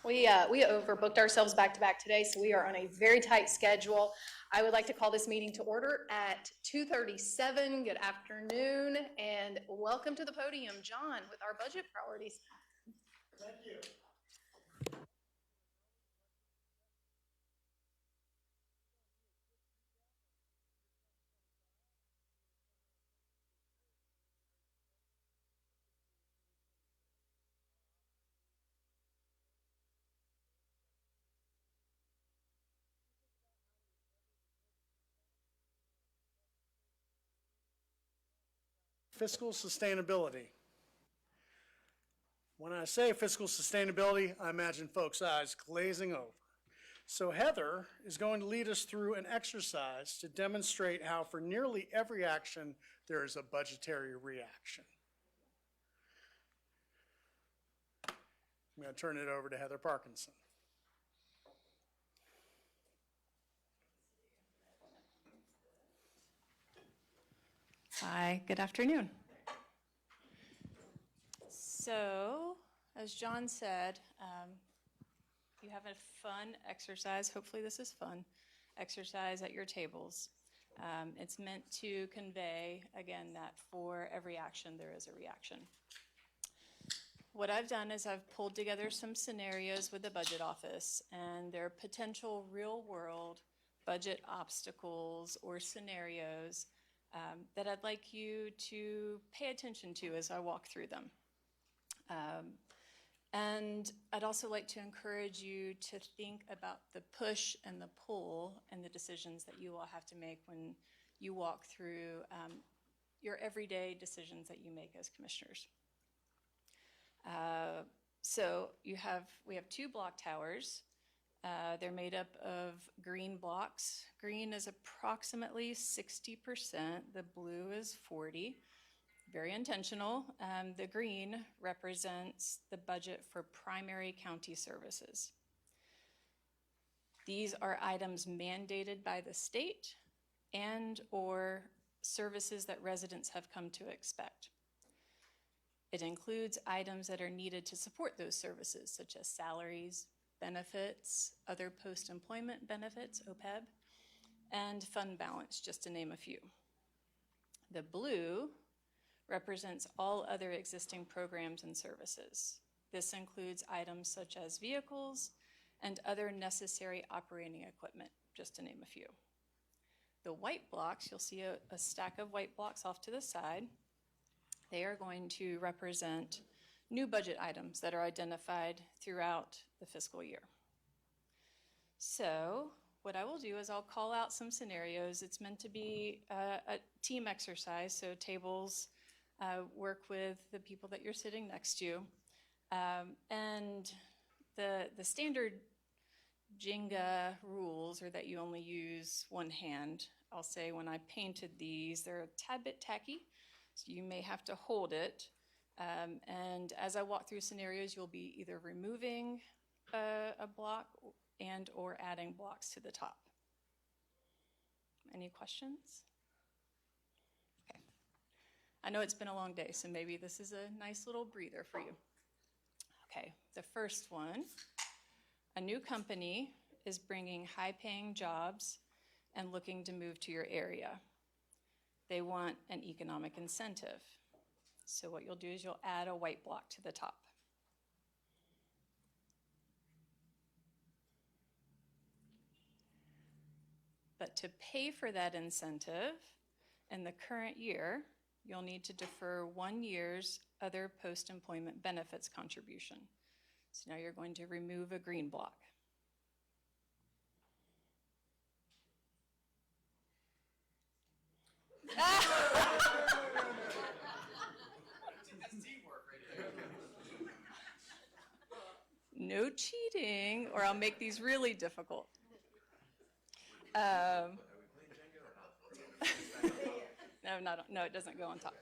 We overbooked ourselves back to back today, so we are on a very tight schedule. I would like to call this meeting to order at 2:37. Good afternoon, and welcome to the podium, John, with our budget priorities. Thank you. Fiscal sustainability. When I say fiscal sustainability, I imagine folks' eyes glazing over. So Heather is going to lead us through an exercise to demonstrate how for nearly every action there is a budgetary reaction. I'm going to turn it over to Heather Parkinson. Hi, good afternoon. So, as John said, you have a fun exercise. Hopefully this is fun. Exercise at your tables. It's meant to convey, again, that for every action there is a reaction. What I've done is I've pulled together some scenarios with the budget office, and there are potential real-world budget obstacles or scenarios that I'd like you to pay attention to as I walk through them. And I'd also like to encourage you to think about the push and the pull and the decisions that you will have to make when you walk through your everyday decisions that you make as commissioners. So we have two block towers. They're made up of green blocks. Green is approximately 60%. The blue is 40%. Very intentional. The green represents the budget for primary county services. These are items mandated by the state and or services that residents have come to expect. It includes items that are needed to support those services, such as salaries, benefits, other post-employment benefits, OPEB, and fund balance, just to name a few. The blue represents all other existing programs and services. This includes items such as vehicles and other necessary operating equipment, just to name a few. The white blocks, you'll see a stack of white blocks off to the side. They are going to represent new budget items that are identified throughout the fiscal year. So what I will do is I'll call out some scenarios. It's meant to be a team exercise, so tables work with the people that you're sitting next to. And the standard Jenga rules are that you only use one hand. I'll say when I painted these, they're a tad bit tacky, so you may have to hold it. And as I walk through scenarios, you'll be either removing a block and or adding blocks to the top. Any questions? Okay. I know it's been a long day, so maybe this is a nice little breather for you. Okay, the first one, a new company is bringing high-paying jobs and looking to move to your area. They want an economic incentive. So what you'll do is you'll add a white block to the top. But to pay for that incentive in the current year, you'll need to defer 1 year's other post-employment benefits contribution. So now you're going to remove a green block. No cheating, or I'll make these really difficult. No, it doesn't go on top.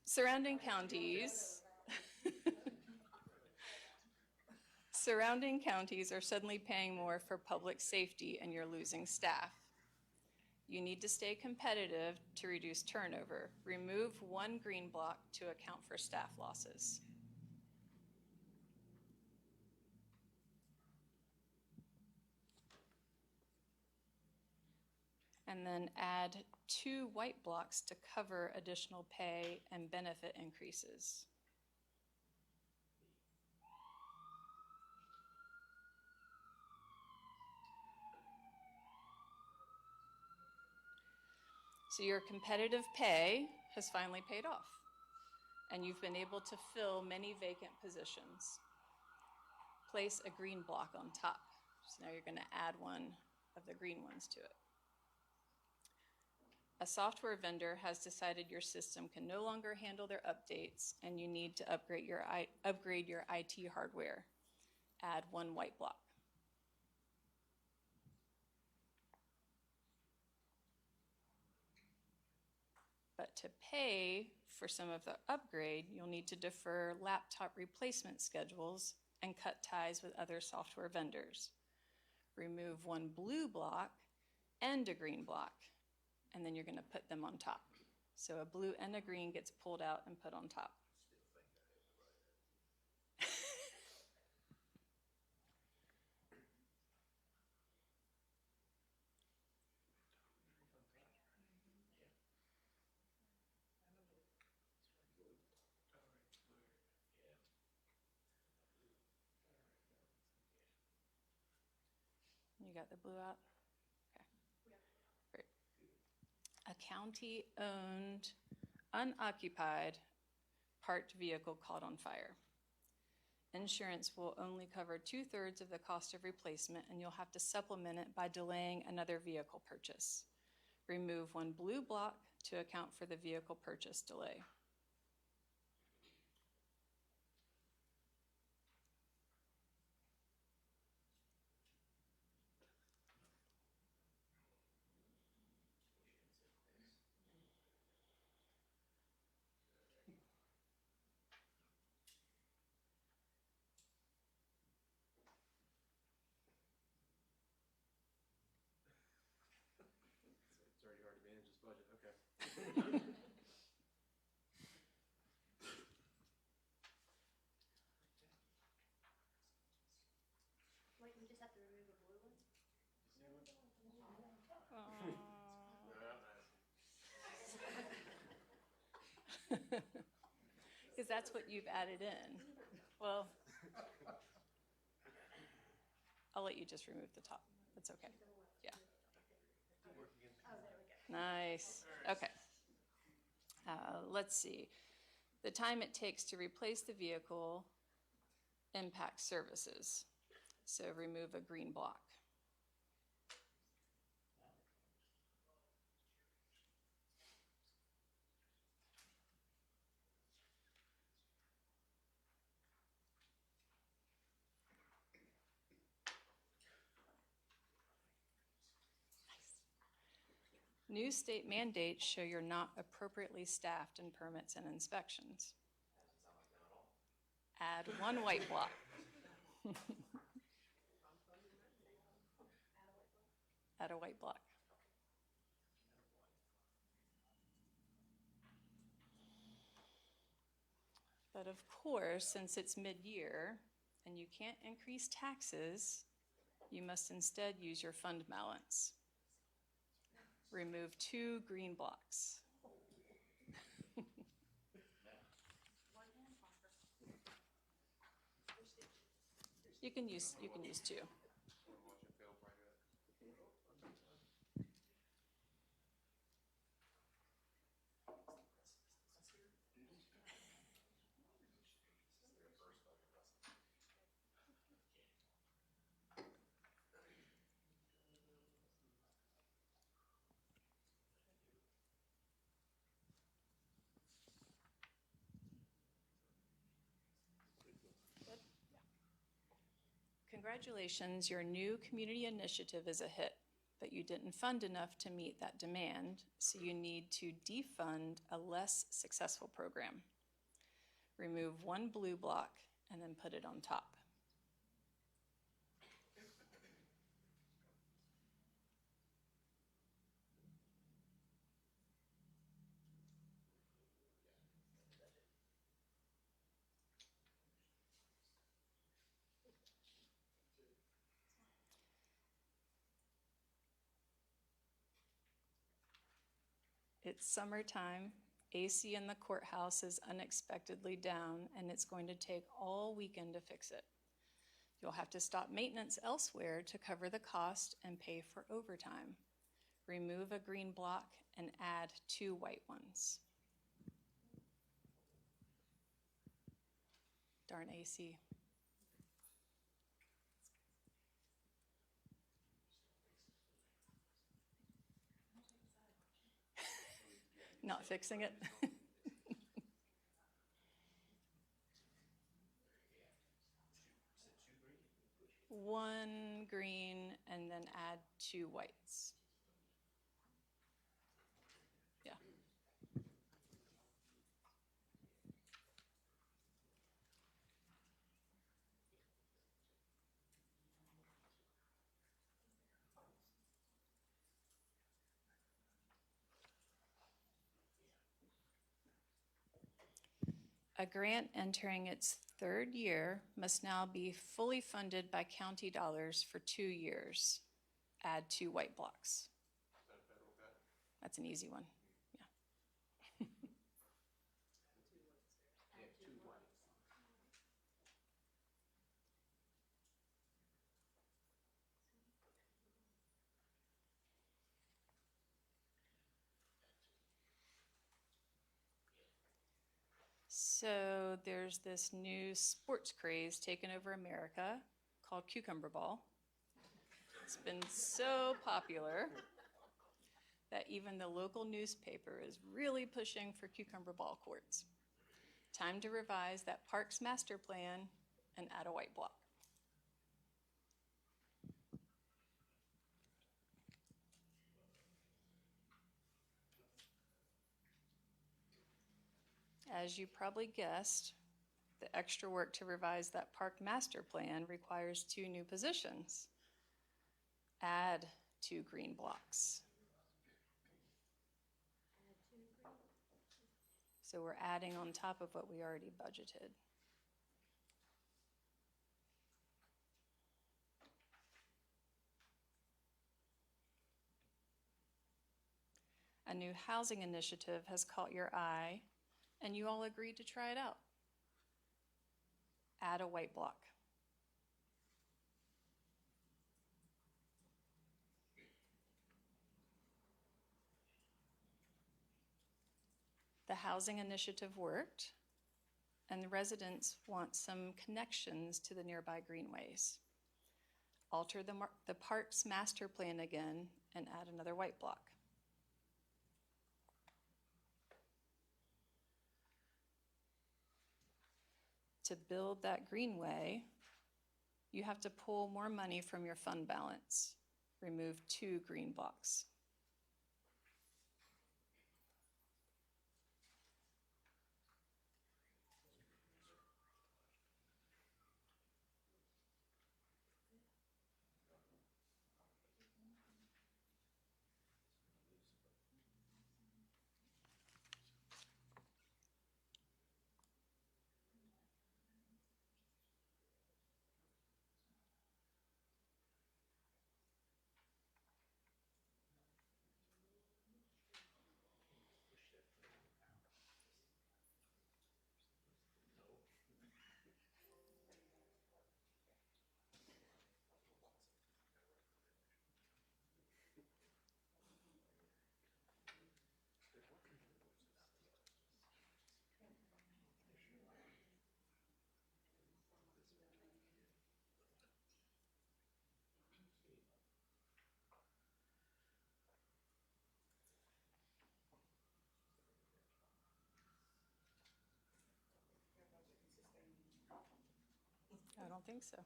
Surrounding counties are suddenly paying more for public safety and you're losing staff. You need to stay competitive to reduce turnover. Remove one green block to account for staff losses. and then add 2 white blocks to cover additional pay and benefit increases. So your competitive pay has finally paid off, and you've been able to fill many vacant positions. Place a green block on top. So now you're going to add one of the green ones to it. A software vendor has decided your system can no longer handle their updates and you need to upgrade your IT hardware. Add 1 white block. But to pay for some of the upgrade, you'll need to defer laptop replacement schedules and cut ties with other software vendors. Remove 1 blue block and a green block, and then you're going to put them on top. So a blue and a green gets pulled out and put on top. You got the blue out? Okay. Great. A county-owned, unoccupied, parked vehicle caught on fire. Insurance will only cover 2/3 of the cost of replacement, and you'll have to supplement it by delaying another vehicle purchase. Remove 1 blue block to account for the vehicle purchase delay. It's already hard to manage this budget, okay. Wait, we just have to remove a blue one? Because that's what you've added in. Well, I'll let you just remove the top. That's okay. Yeah. Oh, there we go. Nice. Okay. Let's see. The time it takes to replace the vehicle impacts services. So remove a green block. New state mandates show you're not appropriately staffed in permits and inspections. Add 1 white block. Add a white block. But of course, since it's mid-year and you can't increase taxes, you must instead use your fund balance. Remove 2 green blocks. You can use 2. Congratulations, your new community initiative is a hit, but you didn't fund enough to meet that demand, so you need to defund a less successful program. Remove 1 blue block and then put it on top. It's summertime, AC in the courthouse is unexpectedly down, and it's going to take all weekend to fix it. You'll have to stop maintenance elsewhere to cover the cost and pay for overtime. Remove a green block and add 2 white ones. Darn AC. Not fixing it. 1 green and then add 2 whites. Yeah. A grant entering its 3rd year must now be fully funded by county dollars for 2 years. Add 2 white blocks. Is that a federal cut? That's an easy one. Yeah. Yeah, 2 white. 'So there's this new sports craze taking over America called cucumber ball. It's been so popular that even the local newspaper is really pushing for cucumber ball courts. Time to revise that park's master plan and add a white block. As you probably guessed, the extra work to revise that park master plan requires 2 new positions. Add 2 green blocks. So we're adding on top of what we already budgeted. A new housing initiative has caught your eye, and you all agreed to try it out. Add a white block. The housing initiative worked, and the residents want some connections to the nearby greenways. Alter the park's master plan again and add another white block. To build that greenway, you have to pull more money from your fund balance. Remove 2 green blocks. I don't think so.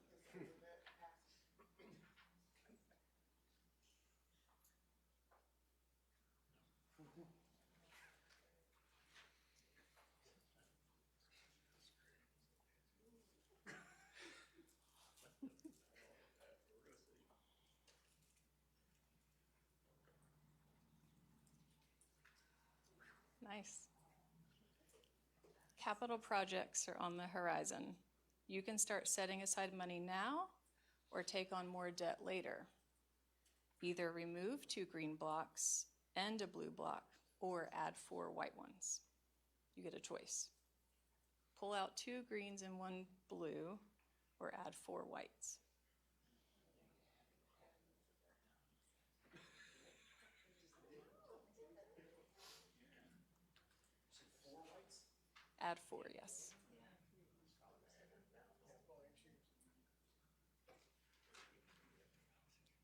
Nice. Capital projects are on the horizon. You can start setting aside money now or take on more debt later. Either remove 2 green blocks and a blue block, or add 4 white ones. You get a choice. Pull out 2 greens and 1 blue, or add 4 whites. Add 4, yes.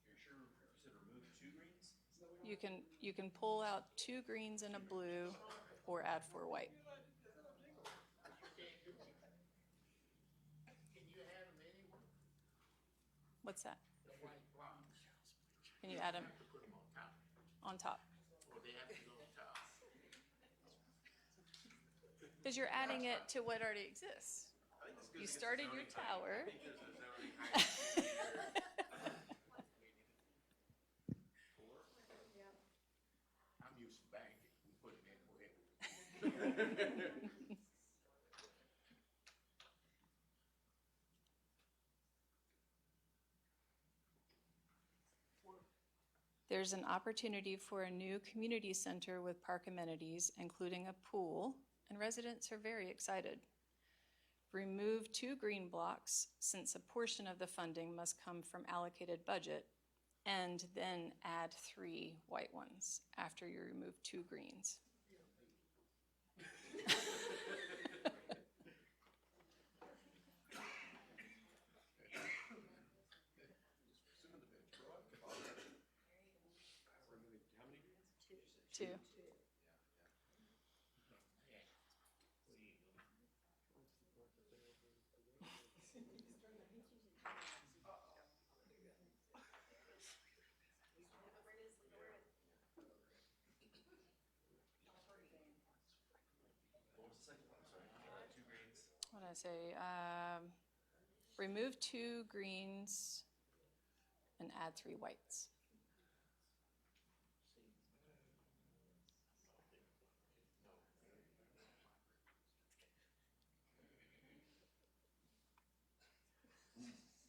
You're sure you said remove 2 greens? You can pull out 2 greens and a blue, or add 4 white. Can you add them anywhere? What's that? The white blocks. Can you add them To put them on top, on top? or they have to go on top. Because you're adding it to what already exists. I think this You goes started your against the zoning tower. height. I think there's a zoning height. I'm used to banking, we put it in wherever. There's an opportunity for a new community center with park amenities, including a pool, and residents are very excited. Remove 2 green blocks, since a portion of the funding must come from allocated budget, and then add 3 white ones after you remove 2 greens. How many greens? 2. What was the second one? I'm sorry. 2 greens. What did I say? Remove 2 greens and add 3 whites.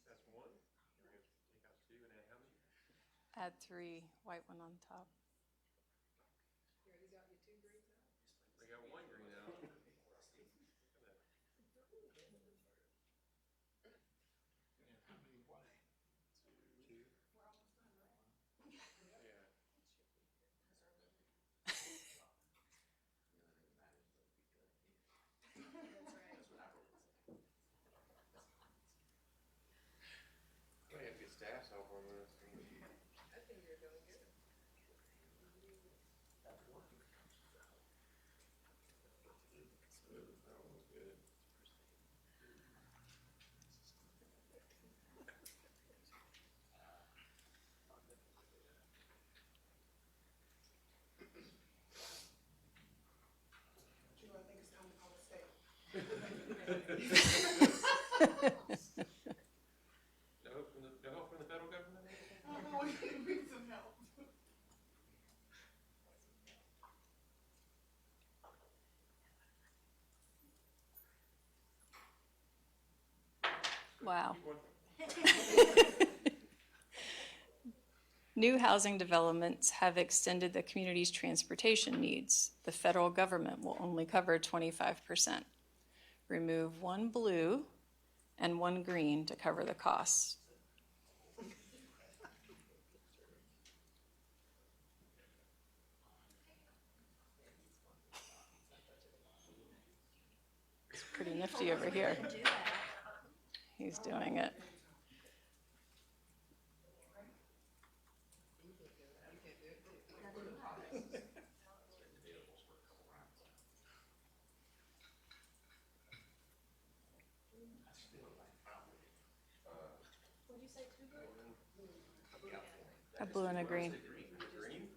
That's 1. You're going to take out 2 and add how many? Add 3 white one on top. They got 1 green out. How many white? 2. Yeah. I have to get staff's help on this. I think you're doing good. That one was good. Do I think it's time to call a state? No help from the federal government? Oh, we need some help. Wow. Keep going. New housing developments have extended the community's transportation needs. The federal government will only cover 25%. Remove 1 blue and 1 green to cover the costs. It's pretty nifty over here. He's doing it. What'd you say, 2 birds? A blue and a green. Green? Green?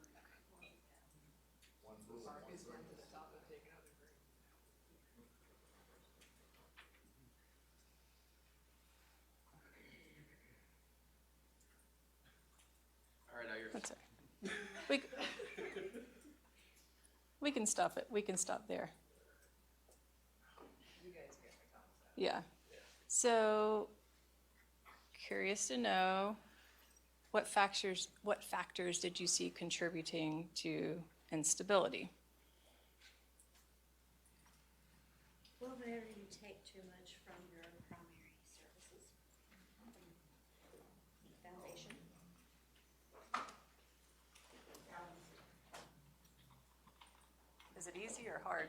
One blue and one green. All right, now you're. That's it. We can stop it. We can stop there. You guys get the concept. Yeah. So, curious to know, what factors did you see contributing to instability? take too much from your primary services. Foundation. Is it easy or hard?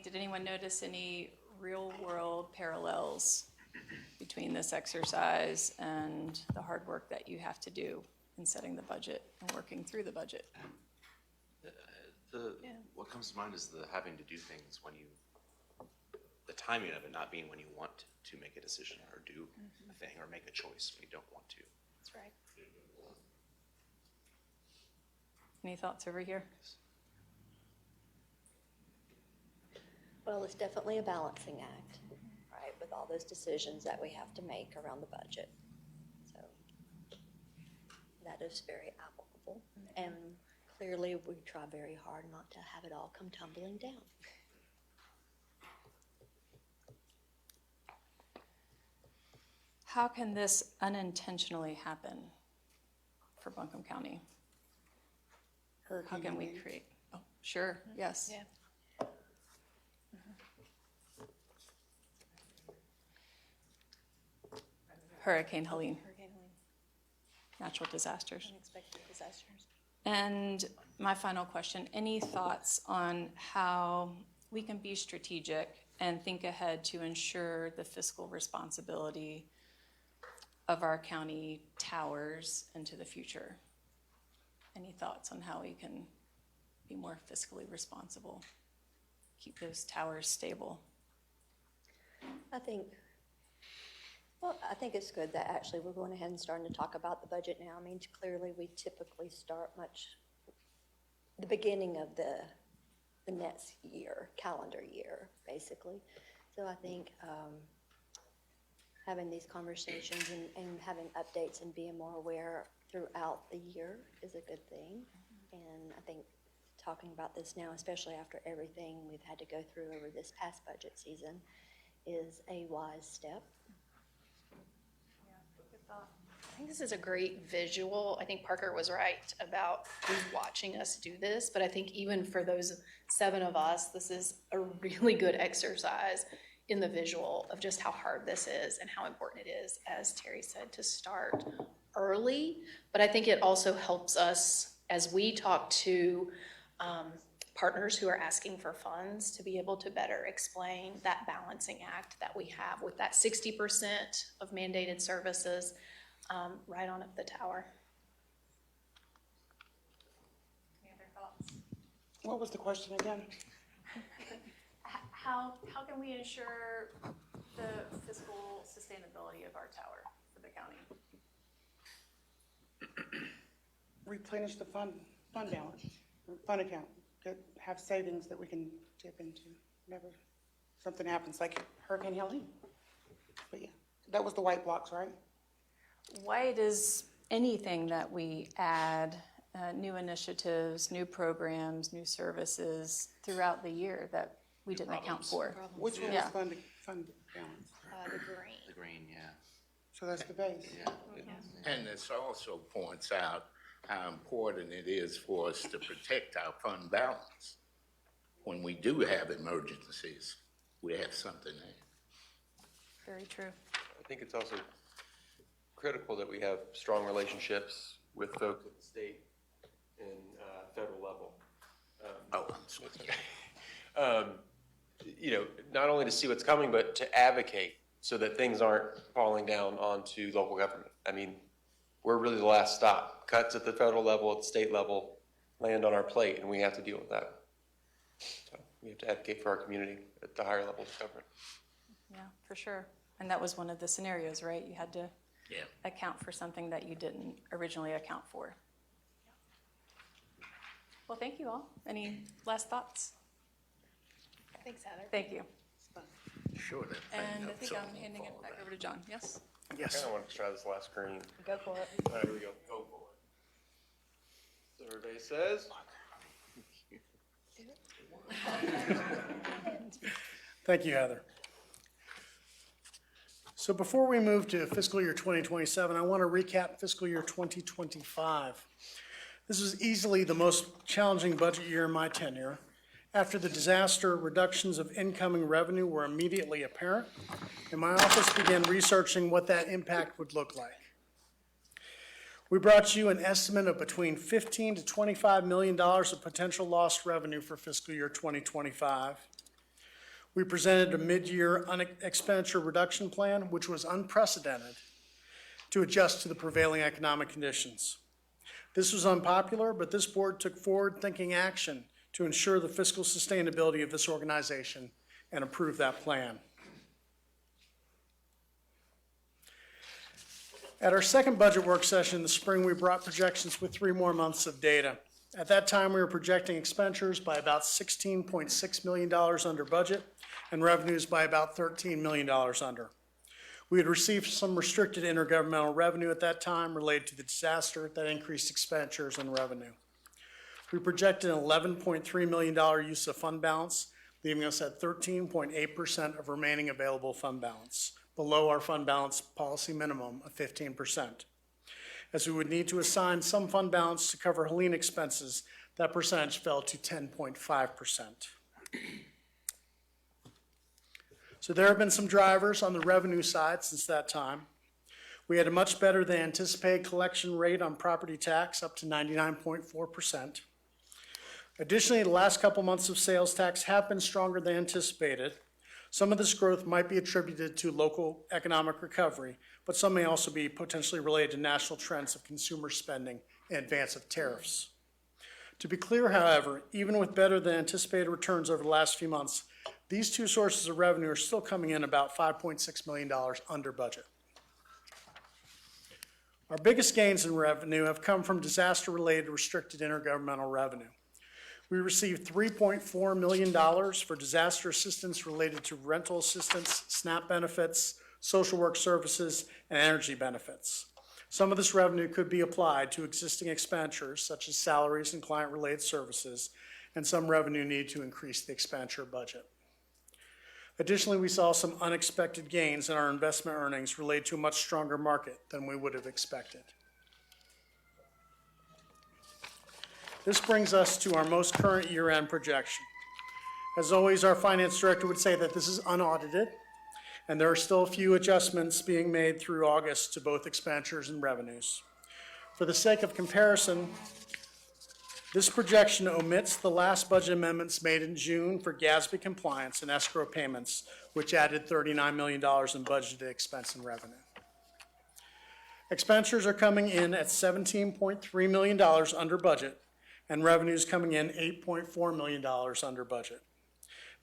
Did anyone notice any real-world parallels between this exercise and the hard work that you have to do in setting the budget and working through the budget? What comes to mind is the having to do things when the timing of it not being when you want to make a decision or do a thing or make a choice when you don't want to. That's right. Any thoughts over here? Well, it's definitely a balancing act, right, with all those decisions that we have to make around the budget. So that is very applicable. And clearly, we try very hard not to have it all come tumbling down. How can this unintentionally happen for Buncombe County? How can we create? Oh, sure, yes. Yeah. Hurricane Helene, Hurricane Helene, natural disasters. unexpected disasters. And my final question, any thoughts on how we can be strategic and think ahead to ensure the fiscal responsibility of our county towers into the future? Any thoughts on how we can be more fiscally responsible, keep those towers stable? I think it's good that actually we're going ahead and starting to talk about the budget now. I mean, clearly we typically start the beginning of the next year, calendar year, basically. So I think having these conversations and having updates and being more aware throughout the year is a good thing. And I think talking about this now, especially after everything we've had to go through over this past budget season, is a wise step. I think this is a great visual. I think Parker was right about who's watching us do this, but I think even for those 7 of us, this is a really good exercise in the visual of just how hard this is and how important it is, as Terry said, to start early. But I think it also helps us as we talk to partners who are asking for funds to be able to better explain that balancing act that we have with that 60% of mandated services right on up the tower. Any other thoughts? What was the question again? How can we ensure the fiscal sustainability of our tower for the county? Replenish the fund balance, fund account, have savings that we can dip into whenever something happens, like Hurricane Helene. But yeah, that was the white blocks, right? Why does anything that we add, new initiatives, new programs, new services throughout the year that we didn't account for? Which one is Yeah. fund balance? The green. The green, yeah. So that's the base. And this also points out how important it is for us to protect our fund balance. When we do have emergencies, we have something there. Very true. I think it's also critical that we have strong relationships with folks at the state and federal level. You know, not only to see what's coming, but to advocate so that things aren't falling down onto local government. I mean, we're really the last stop. Cuts at the federal level, at the state level, land on our plate, and we have to deal with that. So we have to advocate for our community at the higher levels of government. Yeah, for sure. And that was one of the scenarios, right? You had to Yeah. account for something that you didn't originally account for. Well, thank you all. Any last thoughts? Thanks, Heather. Thank you. Sure. that thing And I up think so I'm it won't handing fall it back down. over to John. Yes? I Yes. kind of wanted to try this last screen. Go for it. All right, here we go. Go for it. Survey says. Thank you, Heather. So before we move to fiscal year 2027, I want to recap fiscal year 2025. This was easily the most challenging budget year in my tenure. After the disaster, reductions of incoming revenue were immediately apparent, and my office began researching what that impact would look like. We brought you an estimate of between $15 to $25 million of potential lost revenue for fiscal year 2025. We presented a mid-year expenditure reduction plan, which was unprecedented, to adjust to the prevailing economic conditions. This was unpopular, but this board took forward-thinking action to ensure the fiscal sustainability of this organization and approve that plan. At our second budget work session in the spring, we brought projections with 3 more months of data. At that time, we were projecting expenditures by about $16.6 million under budget and revenues by about $13 million under. We had received some restricted intergovernmental revenue at that time related to the disaster that increased expenditures and revenue. We projected an $11.3 million use of fund balance, leaving us at 13.8% of remaining available fund balance, below our fund balance policy minimum of 15%. As we would need to assign some fund balance to cover Helene expenses, that percentage fell to 10.5%. So there have been some drivers on the revenue side since that time. We had a much better than anticipated collection rate on property tax, up to 99.4%. Additionally, the last couple months of sales tax have been stronger than anticipated. Some of this growth might be attributed to local economic recovery, but some may also be potentially related to national trends of consumer spending in advance of tariffs. To be clear, however, even with better than anticipated returns over the last few months, these two sources of revenue are still coming in about $5.6 million under budget. Our biggest gains in revenue have come from disaster-related restricted intergovernmental revenue. We received $3.4 million for disaster assistance related to rental assistance, SNAP benefits, social work services, and energy benefits. Some of this revenue could be applied to existing expenditures, such as salaries and client-related services, and some revenue needed to increase the expenditure budget. Additionally, we saw some unexpected gains in our investment earnings related to a much stronger market than we would have expected. This brings us to our most current year-end projection. As always, our finance director would say that this is unaudited, and there are still a few adjustments being made through August to both expenditures and revenues. For the sake of comparison, this projection omits the last budget amendments made in June for GASB compliance and escrow payments, which added $39 million in budgeted expense and revenue. Expenditures are coming in at $17.3 million under budget, and revenues coming in $8.4 million under budget.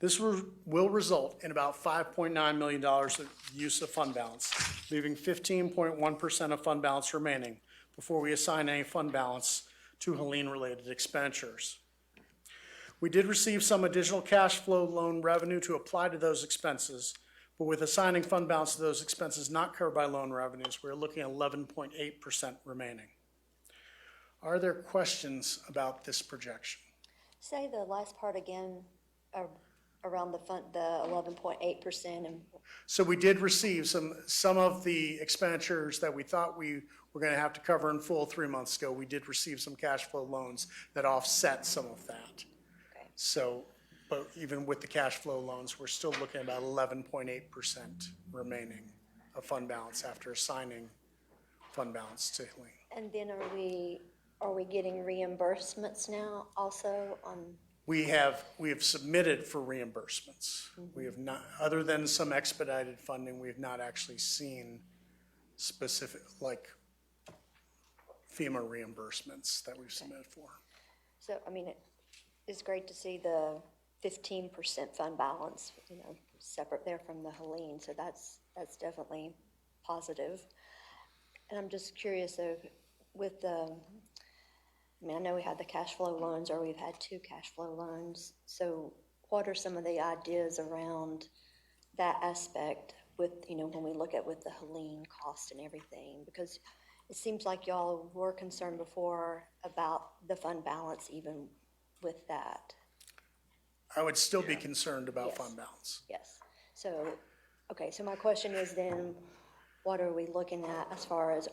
This will result in about $5.9 million of use of fund balance, leaving 15.1% of fund balance remaining before we assign any fund balance to Helene-related expenditures. We did receive some additional cash flow loan revenue to apply to those expenses, but with assigning fund balance to those expenses not covered by loan revenues, we're looking at 11.8% remaining. Are there questions about this projection? Say the last part again, around the 11.8% and. So we did receive some of the expenditures that we thought we were going to have to cover in full 3 months ago. We did receive some cash flow loans that offset some of that. Okay. So, but even with the cash flow loans, we're still looking at about 11.8% remaining of fund balance after assigning fund balance to Helene. And then are we getting reimbursements now also on? We have submitted for reimbursements. We have not, other than some expedited funding, we have not actually seen specific, like FEMA reimbursements that we've submitted for. So, I mean, it's great to see the 15% fund balance, separate there from the Helene, so that's definitely positive. And I'm just curious, though, with I know we had the cash flow loans, or we've had 2 cash flow loans. So what are some of the ideas around that aspect with, when we look at with the Helene cost and everything? Because it seems like y'all were concerned before about the fund balance even with that. I would still be concerned about Yes. fund balance. Yes. So, okay, so my question is then, what are we looking at as far as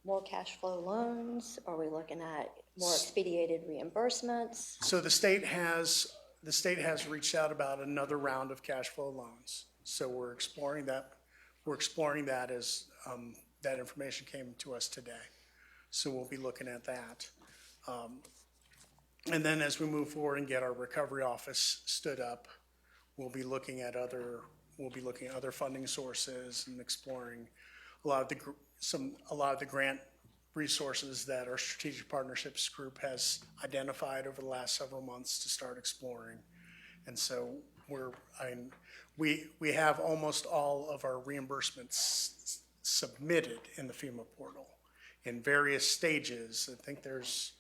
more cash flow loans? Are we looking at more expedited reimbursements? So the state has reached out about another round of cash flow loans. So we're exploring that. We're exploring that as that information came to us today. So we'll be looking at that. And then as we move forward and get our recovery office stood up, we'll be looking at other funding sources and exploring a lot of the grant resources that our strategic partnerships group has identified over the last several months to start exploring. And so we have almost all of our reimbursements submitted in the FEMA portal in various stages. I think there's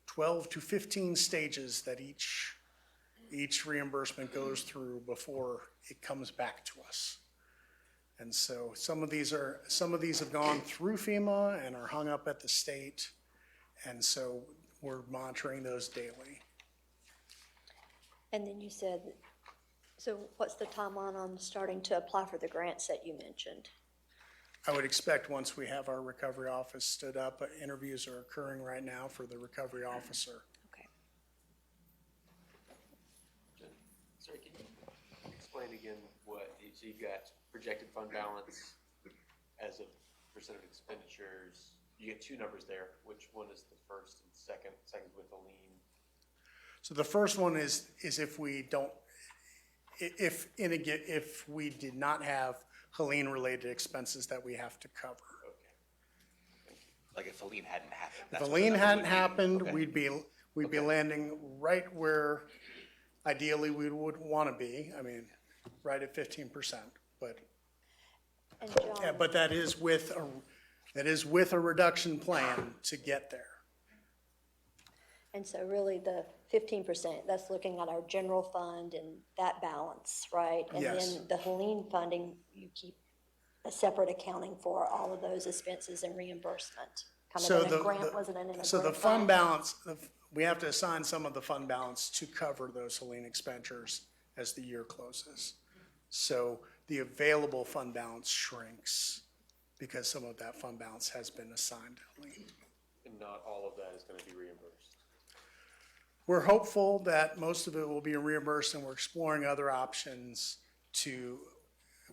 12 to 15 stages that each reimbursement goes through before it comes back to us. And so some of these have gone through FEMA and are hung up at the state. And so we're monitoring those daily. And then you said, so what's the timeline on starting to apply for the grants that you mentioned? I would expect once we have our recovery office stood up, interviews are occurring right now for the recovery officer. Okay. Sorry, can you explain again so you've got projected fund balance as a percent of expenditures. You get two numbers there. Which one is the first and second? Second's with the lien. So the first one is if we did not have Helene-related expenses that we have to cover. Okay. Thank you. Like if a lien hadn't happened. If that's a what lien the number hadn't would be. happened, Okay. we'd be landing right where ideally we would want to be. I mean, right at 15%, but. And Yeah, John, but that is with a reduction plan to get there. and so really the 15%, that's looking at our general fund and that balance, right? And Yes. then the Helene funding, you keep a separate accounting for all of those expenses and reimbursement. Kind So of in the- a grant, the- wasn't it in a grant? So the fund balance, we have to assign some of the fund balance to cover those Helene expenditures as the year closes. So the available fund balance shrinks because some of that fund balance has been assigned to Helene. And not all of that is going to be reimbursed. We're hopeful that most of it will be reimbursed, and we're exploring other options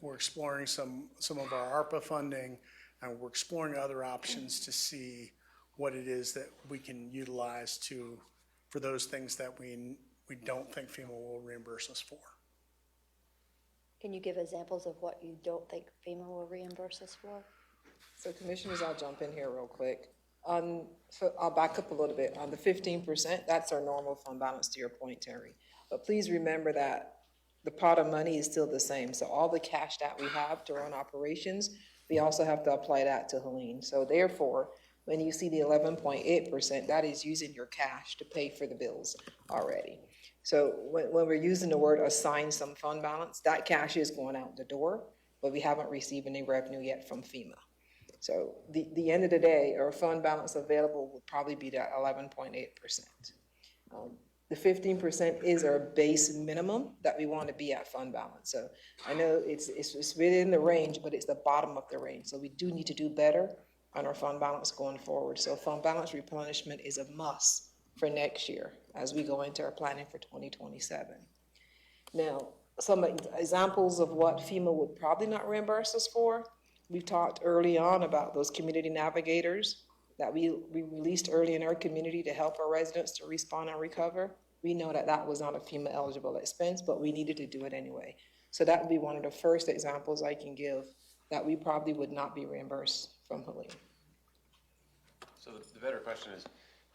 we're exploring some of our ARPA funding, and we're exploring other options to see what it is that we can utilize for those things that we don't think FEMA will reimburse us for. Can you give examples of what you don't think FEMA will reimburse us for? So commissioners, I'll jump in here real quick. So I'll back up a little bit. On the 15%, that's our normal fund balance, to your point, Terry. But please remember that the pot of money is still the same. So all the cash that we have to run operations, we also have to apply that to Helene. So therefore, when you see the 11.8%, that is using your cash to pay for the bills already. So when we're using the word assign some fund balance, that cash is going out the door, but we haven't received any revenue yet from FEMA. So the end of the day, our fund balance available would probably be that 11.8%. The 15% is our base minimum that we want to be at fund balance. So I know it's within the range, but it's the bottom of the range. So we do need to do better on our fund balance going forward. So fund balance replenishment is a must for next year as we go into our planning for 2027. Now, some examples of what FEMA would probably not reimburse us for. We've talked early on about those community navigators that we released early in our community to help our residents to respond and recover. We know that that was not a FEMA eligible expense, but we needed to do it anyway. So that would be one of the first examples I can give that we probably would not be reimbursed from Helene. So the better question is,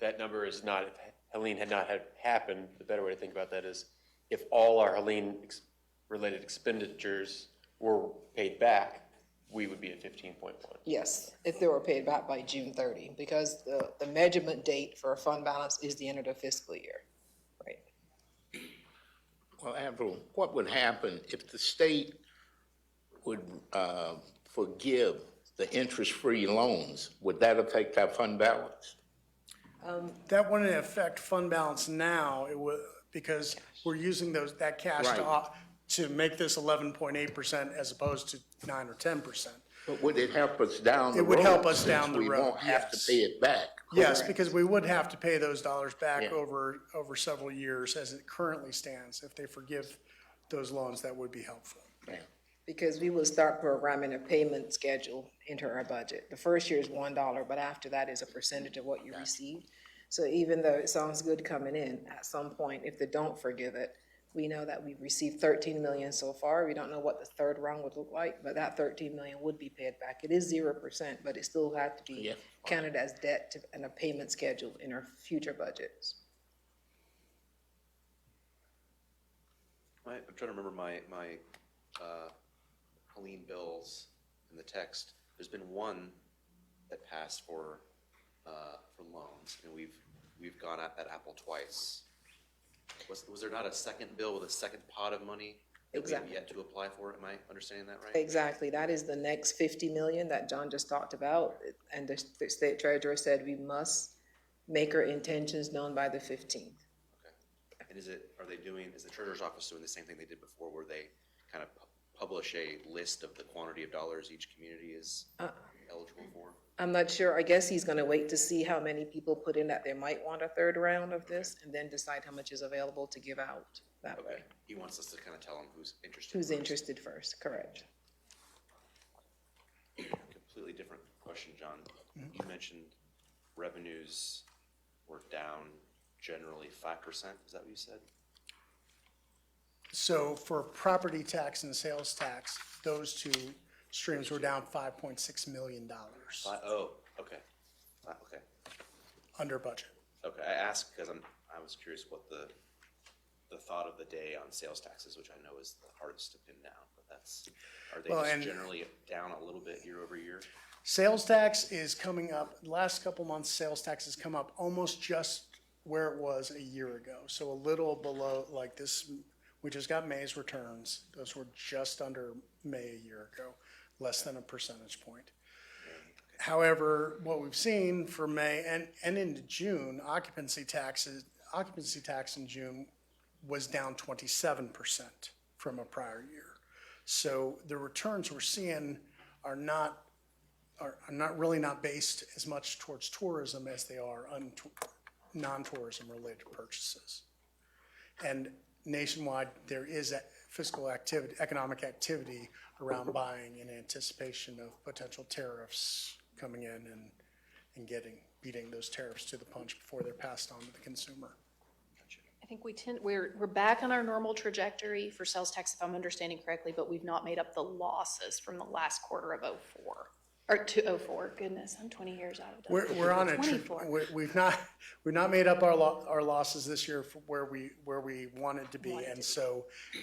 that number is not, if Helene had not had happened, the better way to think about that is if all our Helene-related expenditures were paid back, we would be at 15.1. Yes, if they were paid back by June 30, because the measurement date for a fund balance is the end of the fiscal year, right? Well, Avril, what would happen if the state would forgive the interest-free loans? Would that affect our fund balance? That wouldn't affect fund balance now, it would, because we're using that cash Right. to make this 11.8% as opposed to 9 or 10%. But would it help us down the road? It would help us down since the we road, won't have to yes. pay it back? Yes, Correct. because we would have to pay those dollars back Yeah. over several years as it currently stands. If they forgive those loans, that would be helpful. Yeah. Because we will start programming a payment schedule into our budget. The first year is $1, but after that is a percentage of what you received. So even though it sounds good coming in, at some point, if they don't forgive it, we know that we've received 13 million so far. We don't know what the third round would look like, but that 13 million would be paid back. It is 0%, but it still had to be Yeah. counted as debt and a payment schedule in our future budgets. I'm trying to remember my Helene bills in the text. There's been one that passed for loans, and we've gone at that apple twice. Was there not a second bill with a second pot of money that we have Exactly. yet to apply for? Am I understanding that right? Exactly. That is the next 50 million that John just talked about. And the state treasurer said we must make our intentions known by the 15th. And is the treasurer's office doing the same thing they did before, where they kind of publish a list of the quantity of dollars each community is eligible for? I'm not sure. I guess he's gonna wait to see how many people put in that they might want a third round of this and then decide how much is available to give out that way. Okay, he wants us to kind of tell him who's interested. Who's first. interested first, correct. Completely different question, John. You mentioned revenues were down generally 5%, is that what you said? So for property tax and sales tax, those two streams were down $5.6 million Oh, okay. Okay, under budget. okay, I asked because I was curious what the thought of the day on sales taxes, which I know is the hardest to pin down, but are they Well, just and- generally down a little bit year over year? Sales tax is coming up, the last couple months, sales tax has come up almost just where it was a year ago. So a little below, like this, we just got May's returns. Those were just under May a year ago, less than a percentage point. However, what we've seen for May and into June, occupancy tax in June was down 27% from a prior year. So the returns we're seeing are not really not based as much towards tourism as they are on non-tourism related purchases. And nationwide, there is fiscal activity, economic activity around buying in anticipation of potential tariffs coming in and beating those tariffs to the punch before they're passed on to the consumer. I think we're back on our normal trajectory for sales tax, if I'm understanding correctly, but we've not made up the losses from the last quarter of '04. Or to '04, goodness, I'm 20 years out of it. We're on it. 24. We've not made up our losses this year for where we wanted to be,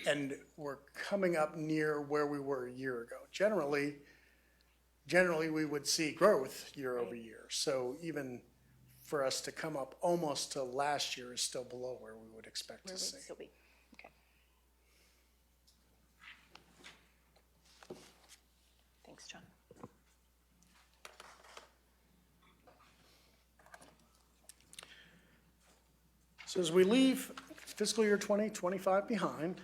and we're coming up near where we were a year ago. Generally we would see growth year over year. So even for us to come up almost to last year is still below where we would expect Where to would see. it still be? Okay. Thanks, John. So as we leave fiscal year 2025 behind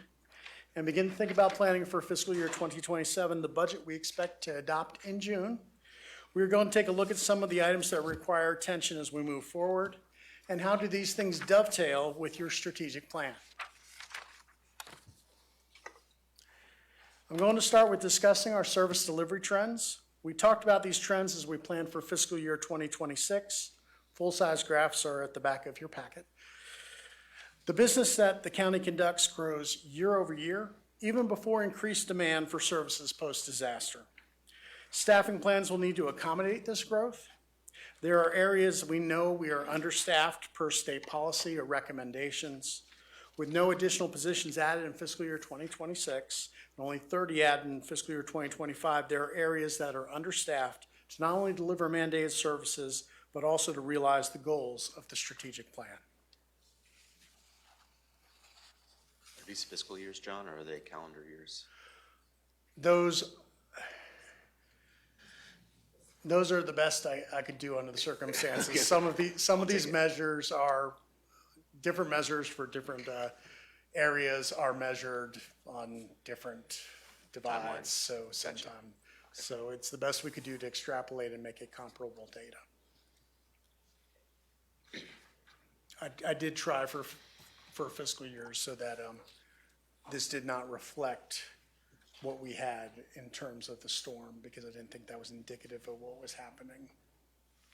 and begin to think about planning for fiscal year 2027, the budget we expect to adopt in June, we're going to take a look at some of the items that require attention as we move forward, and how do these things dovetail with your strategic plan. I'm going to start with discussing our service delivery trends. We talked about these trends as we planned for fiscal year 2026. Full-size graphs are at the back of your packet. The business that the county conducts grows year over year, even before increased demand for services post-disaster. Staffing plans will need to accommodate this growth. There are areas we know we are understaffed per state policy or recommendations. With no additional positions added in fiscal year 2026, and only 30 added in fiscal year 2025, there are areas that are understaffed to not only deliver mandated services, but also to realize the goals of the strategic plan. Are these fiscal years, John, or are they calendar years? Those are the best I could do under the circumstances. Some of these measures are different measures for different areas are measured on different divides. So So it's the best we could do to extrapolate and make it comparable data. I did try for fiscal years so that this did not reflect what we had in terms of the storm, because I didn't think that was indicative of what was happening.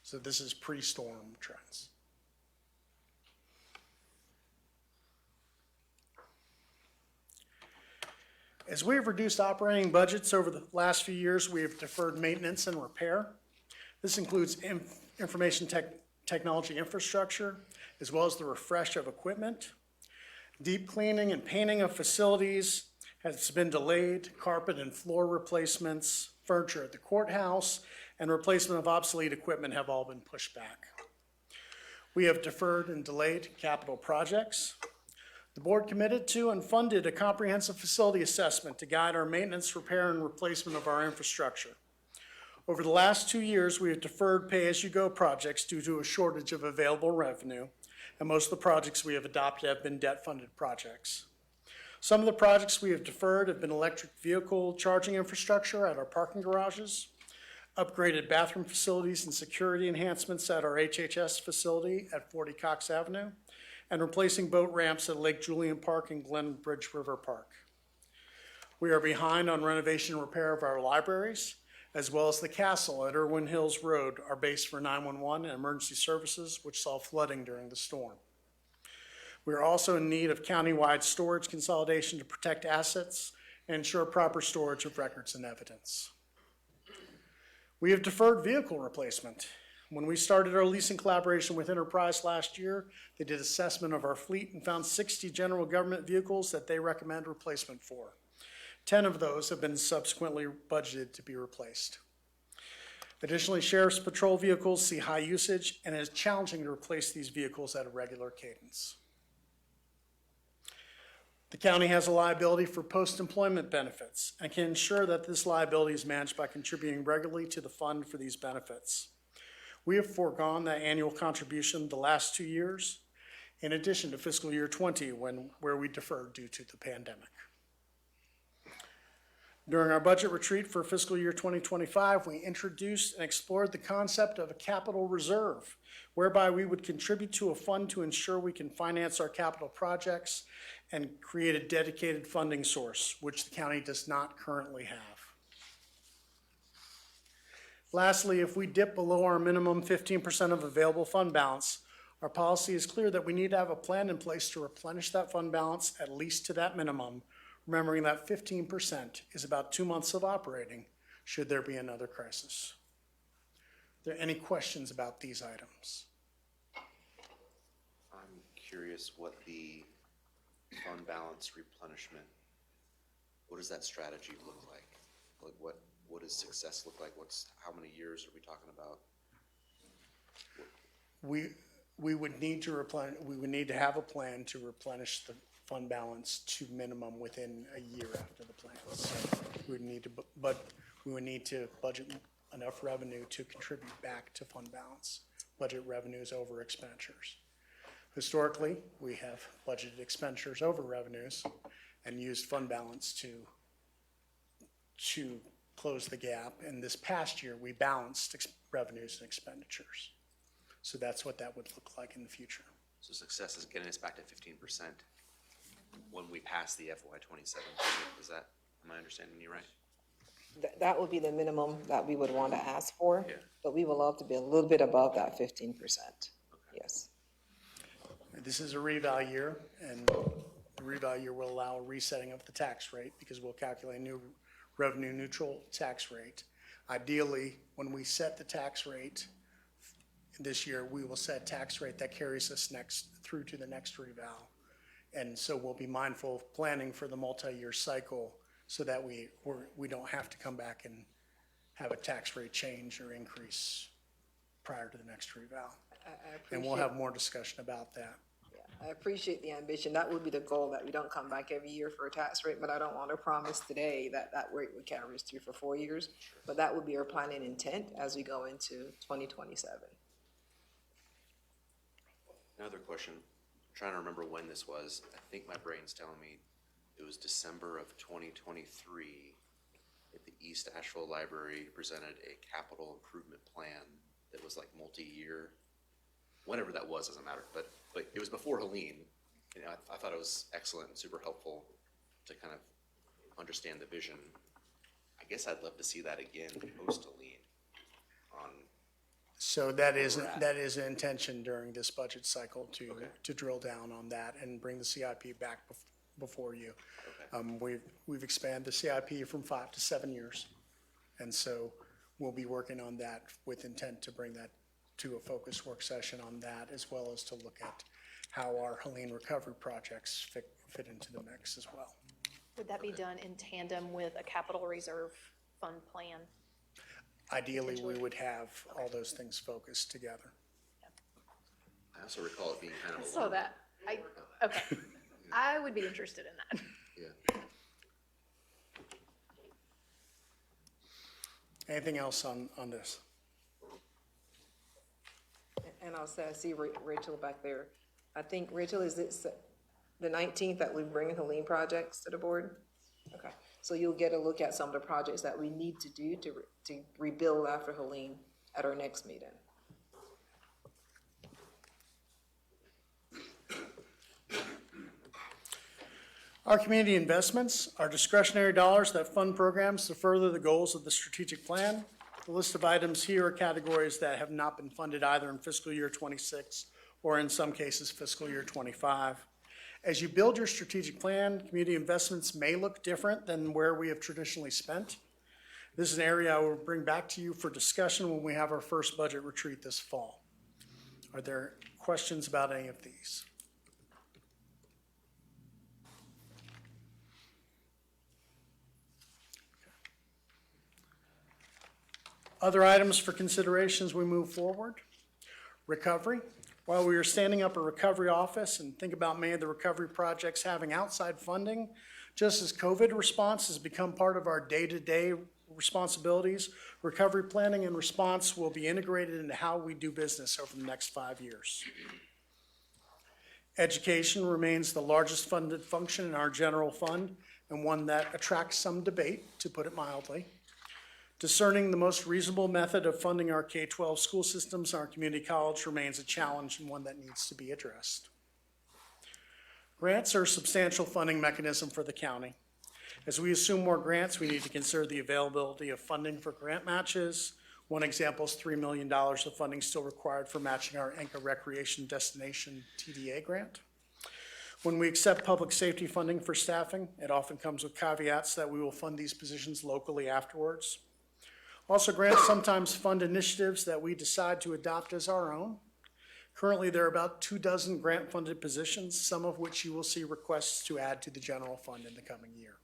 So this is pre-storm trends. As we have reduced operating budgets over the last few years, we have deferred maintenance and repair. This includes information technology infrastructure, as well as the refresh of equipment. Deep cleaning and painting of facilities has been delayed. Carpet and floor replacements, furniture at the courthouse, and replacement of obsolete equipment have all been pushed back. We have deferred and delayed capital projects. The board committed to and funded a comprehensive facility assessment to guide our maintenance, repair, and replacement of our infrastructure. Over the last 2 years, we have deferred pay-as-you-go projects due to a shortage of available revenue, and most of the projects we have adopted have been debt-funded projects. Some of the projects we have deferred have been electric vehicle charging infrastructure at our parking garages, upgraded bathroom facilities and security enhancements at our HHS facility at 40 Cox Avenue, and replacing boat ramps at Lake Julian Park and Glen Bridge River Park. We are behind on renovation and repair of our libraries, as well as the castle at Irwin Hills Road, our base for 911 and emergency services, which saw flooding during the storm. We are also in need of countywide storage consolidation to protect assets and ensure proper storage of records and evidence. We have deferred vehicle replacement. When we started our leasing collaboration with Enterprise last year, they did assessment of our fleet and found 60 general government vehicles that they recommend replacement for. 10 of those have been subsequently budgeted to be replaced. Additionally, Sheriff's Patrol vehicles see high usage, and it is challenging to replace these vehicles at a regular cadence. The county has a liability for post-employment benefits and can ensure that this liability is managed by contributing regularly to the fund for these benefits. We have foregone that annual contribution the last 2 years, in addition to fiscal year 20, where we deferred due to the pandemic. During our budget retreat for fiscal year 2025, we introduced and explored the concept of a capital reserve, whereby we would contribute to a fund to ensure we can finance our capital projects and create a dedicated funding source, which the county does not currently have. Lastly, if we dip below our minimum 15% of available fund balance, our policy is clear that we need to have a plan in place to replenish that fund balance at least to that minimum, remembering that 15% is about 2 months of operating should there be another crisis. Are there any questions about these items? I'm curious what the fund balance replenishment, what does that strategy look like? Like what does success look like? How many years are we talking about? We would need to have a plan to replenish the fund balance to minimum within a year after the plan. So we would need to budget enough revenue to contribute back to fund balance. Budget revenues over expenditures. Historically, we have budgeted expenditures over revenues and used fund balance to close the gap. And this past year, we balanced revenues and expenditures. So that's what that would look like in the future. So success is getting us back to 15% when we pass the FY27 budget. Am I understanding you right? That would be the minimum that we would want to ask for. Yeah. But we would love to be a little bit above that 15%. Yes. This is a reval year, and the reval year will allow a resetting of the tax rate because we'll calculate a new revenue neutral tax rate. Ideally, when we set the tax rate this year, we will set a tax rate that carries us through to the next reval. And so we'll be mindful of planning for the multi-year cycle so that we don't have to come back and have a tax rate change or increase prior to the next reval. And we'll have more discussion about that. I appreciate the ambition. That would be the goal, that we don't come back every year for a tax rate, but I don't want to promise today that that rate would carry us through for 4 years. But that would be our planning intent as we go into 2027. Another question, I'm trying to remember when this was. I think my brain's telling me it was December of 2023 at the East Asheville Library presented a capital improvement plan that was like multi-year. Whenever that was, doesn't matter, but it was before Helene. You know, I thought it was excellent and super helpful to kind of understand the vision. I guess I'd love to see that again post Helene on. So that is an intention during this budget cycle to drill down on that and bring the CIP back before you. Okay. We've expanded the CIP from 5 to 7 years. And so we'll be working on that with intent to bring that to a focus work session on that, as well as to look at how our Helene recovery projects fit into the mix as well. Would that be done in tandem with a capital reserve fund plan? Ideally, we would have all those things focused together. I also recall it being kind of a So long. that, okay. I would be interested in that. Yeah. Anything else on this? And I'll say, I see Rachel back there. I think, Rachel, is it the 19th that we bring Helene projects to the board? Okay, so you'll get a look at some of the projects that we need to do to rebuild after Helene at our next meeting. Our community investments are discretionary dollars that fund programs to further the goals of the strategic plan. The list of items here are categories that have not been funded either in fiscal year 26 or in some cases fiscal year 25. As you build your strategic plan, community investments may look different than where we have traditionally spent. This is an area I will bring back to you for discussion when we have our first budget retreat this fall. Are there questions about any of these? Other items for consideration as we move forward. Recovery. While we are standing up a recovery office and think about many of the recovery projects having outside funding, just as COVID response has become part of our day-to-day responsibilities, recovery planning and response will be integrated into how we do business over the next 5 years. Education remains the largest funded function in our general fund and one that attracts some debate, to put it mildly. Discerning the most reasonable method of funding our K-12 school systems and our community college remains a challenge and one that needs to be addressed. Grants are a substantial funding mechanism for the county. As we assume more grants, we need to consider the availability of funding for grant matches. One example is $3 million of funding still required for matching our Anchor Recreation Destination TDA grant. When we accept public safety funding for staffing, it often comes with caveats that we will fund these positions locally afterwards. Also, grants sometimes fund initiatives that we decide to adopt as our own. Currently, there are about 24 grant-funded positions, some of which you will see requests to add to the general fund in the coming year.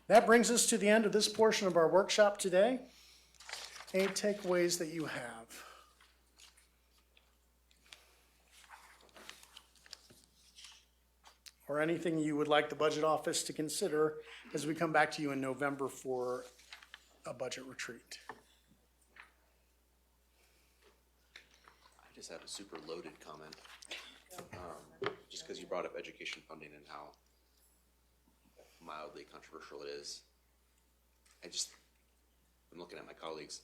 That brings us to the end of this portion of our workshop today. Any takeaways that you have? Or anything you would like the budget office to consider as we come back to you in November for a budget retreat? I just have a super loaded comment. Just because you brought up education funding and how mildly controversial it is. I'm looking at my colleagues.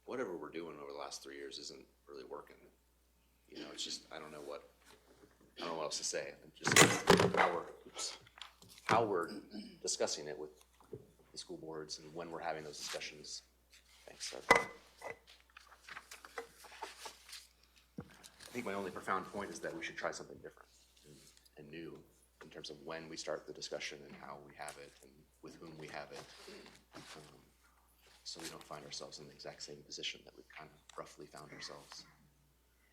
Whatever we're doing over the last 3 years isn't really working. You know, it's just, I don't know what else to say. Just how we're discussing it with the school boards and when we're having those discussions. Thanks. I think my only profound point is that we should try something different and new in terms of when we start the discussion and how we have it and with whom we have it. So we don't find ourselves in the exact same position that we've kind of roughly found ourselves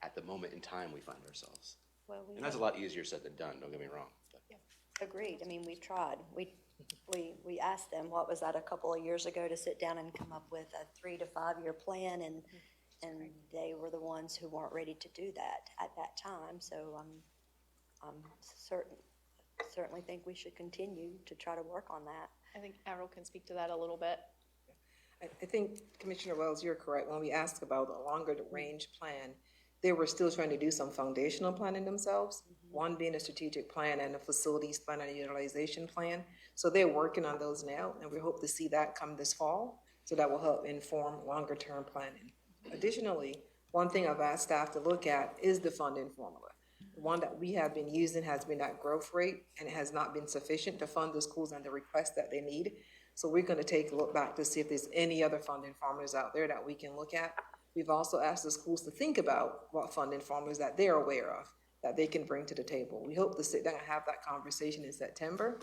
at the moment in time we find ourselves. Well, And that's a lot easier said than done, don't get me wrong. But. agreed. I mean, we tried. We asked them, what was that, a couple of years ago, to sit down and come up with a 3 to 5 year plan, and they were the ones who weren't ready to do that at that time. So I'm certainly think we should continue to try to work on that. I think Avril can speak to that a little bit. I think, Commissioner Wells, you're correct. When we asked about a longer range plan, they were still trying to do some foundational planning themselves. one being a strategic plan and a facilities plan and a utilization plan. So they're working on those now, and we hope to see that come this fall. So that will help inform longer-term planning. Additionally, one thing I've asked staff to look at is the funding formula. The one that we have been using has been that growth rate, and it has not been sufficient to fund the schools and the requests that they need. So we're gonna take a look back to see if there's any other funding formulas out there that we can look at. We've also asked the schools to think about what funding formulas that they're aware of, that they can bring to the table. We hope to sit down and have that conversation in September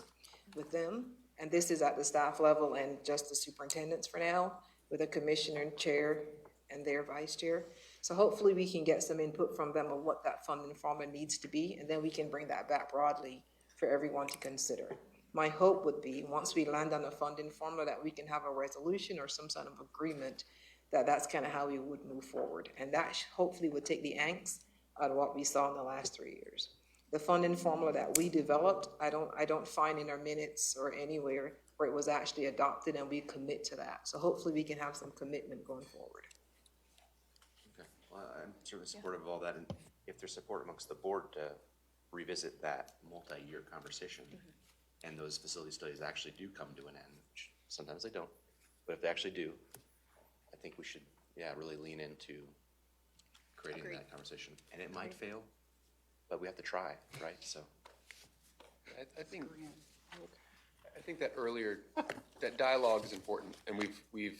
with them. And this is at the staff level and just the superintendents for now, with a commissioner and chair and their vice chair. So hopefully we can get some input from them on what that funding formula needs to be, and then we can bring that back broadly for everyone to consider. My hope would be, once we land on a funding formula, that we can have a resolution or some sort of agreement that that's kind of how we would move forward. And that hopefully would take the angst out of what we saw in the last 3 years. The funding formula that we developed, I don't find in our minutes or anywhere where it was actually adopted, and we commit to that. So hopefully we can have some commitment going forward. Okay, well, I'm certainly supportive of all that, and if there's support amongst the board to revisit that multi-year conversation, and those facility studies actually do come to an end, which sometimes they don't, but if they actually do, I think we should, really lean into creating that conversation. And it might fail, but we have to try, right? So. I think that earlier, that dialogue is important, and we've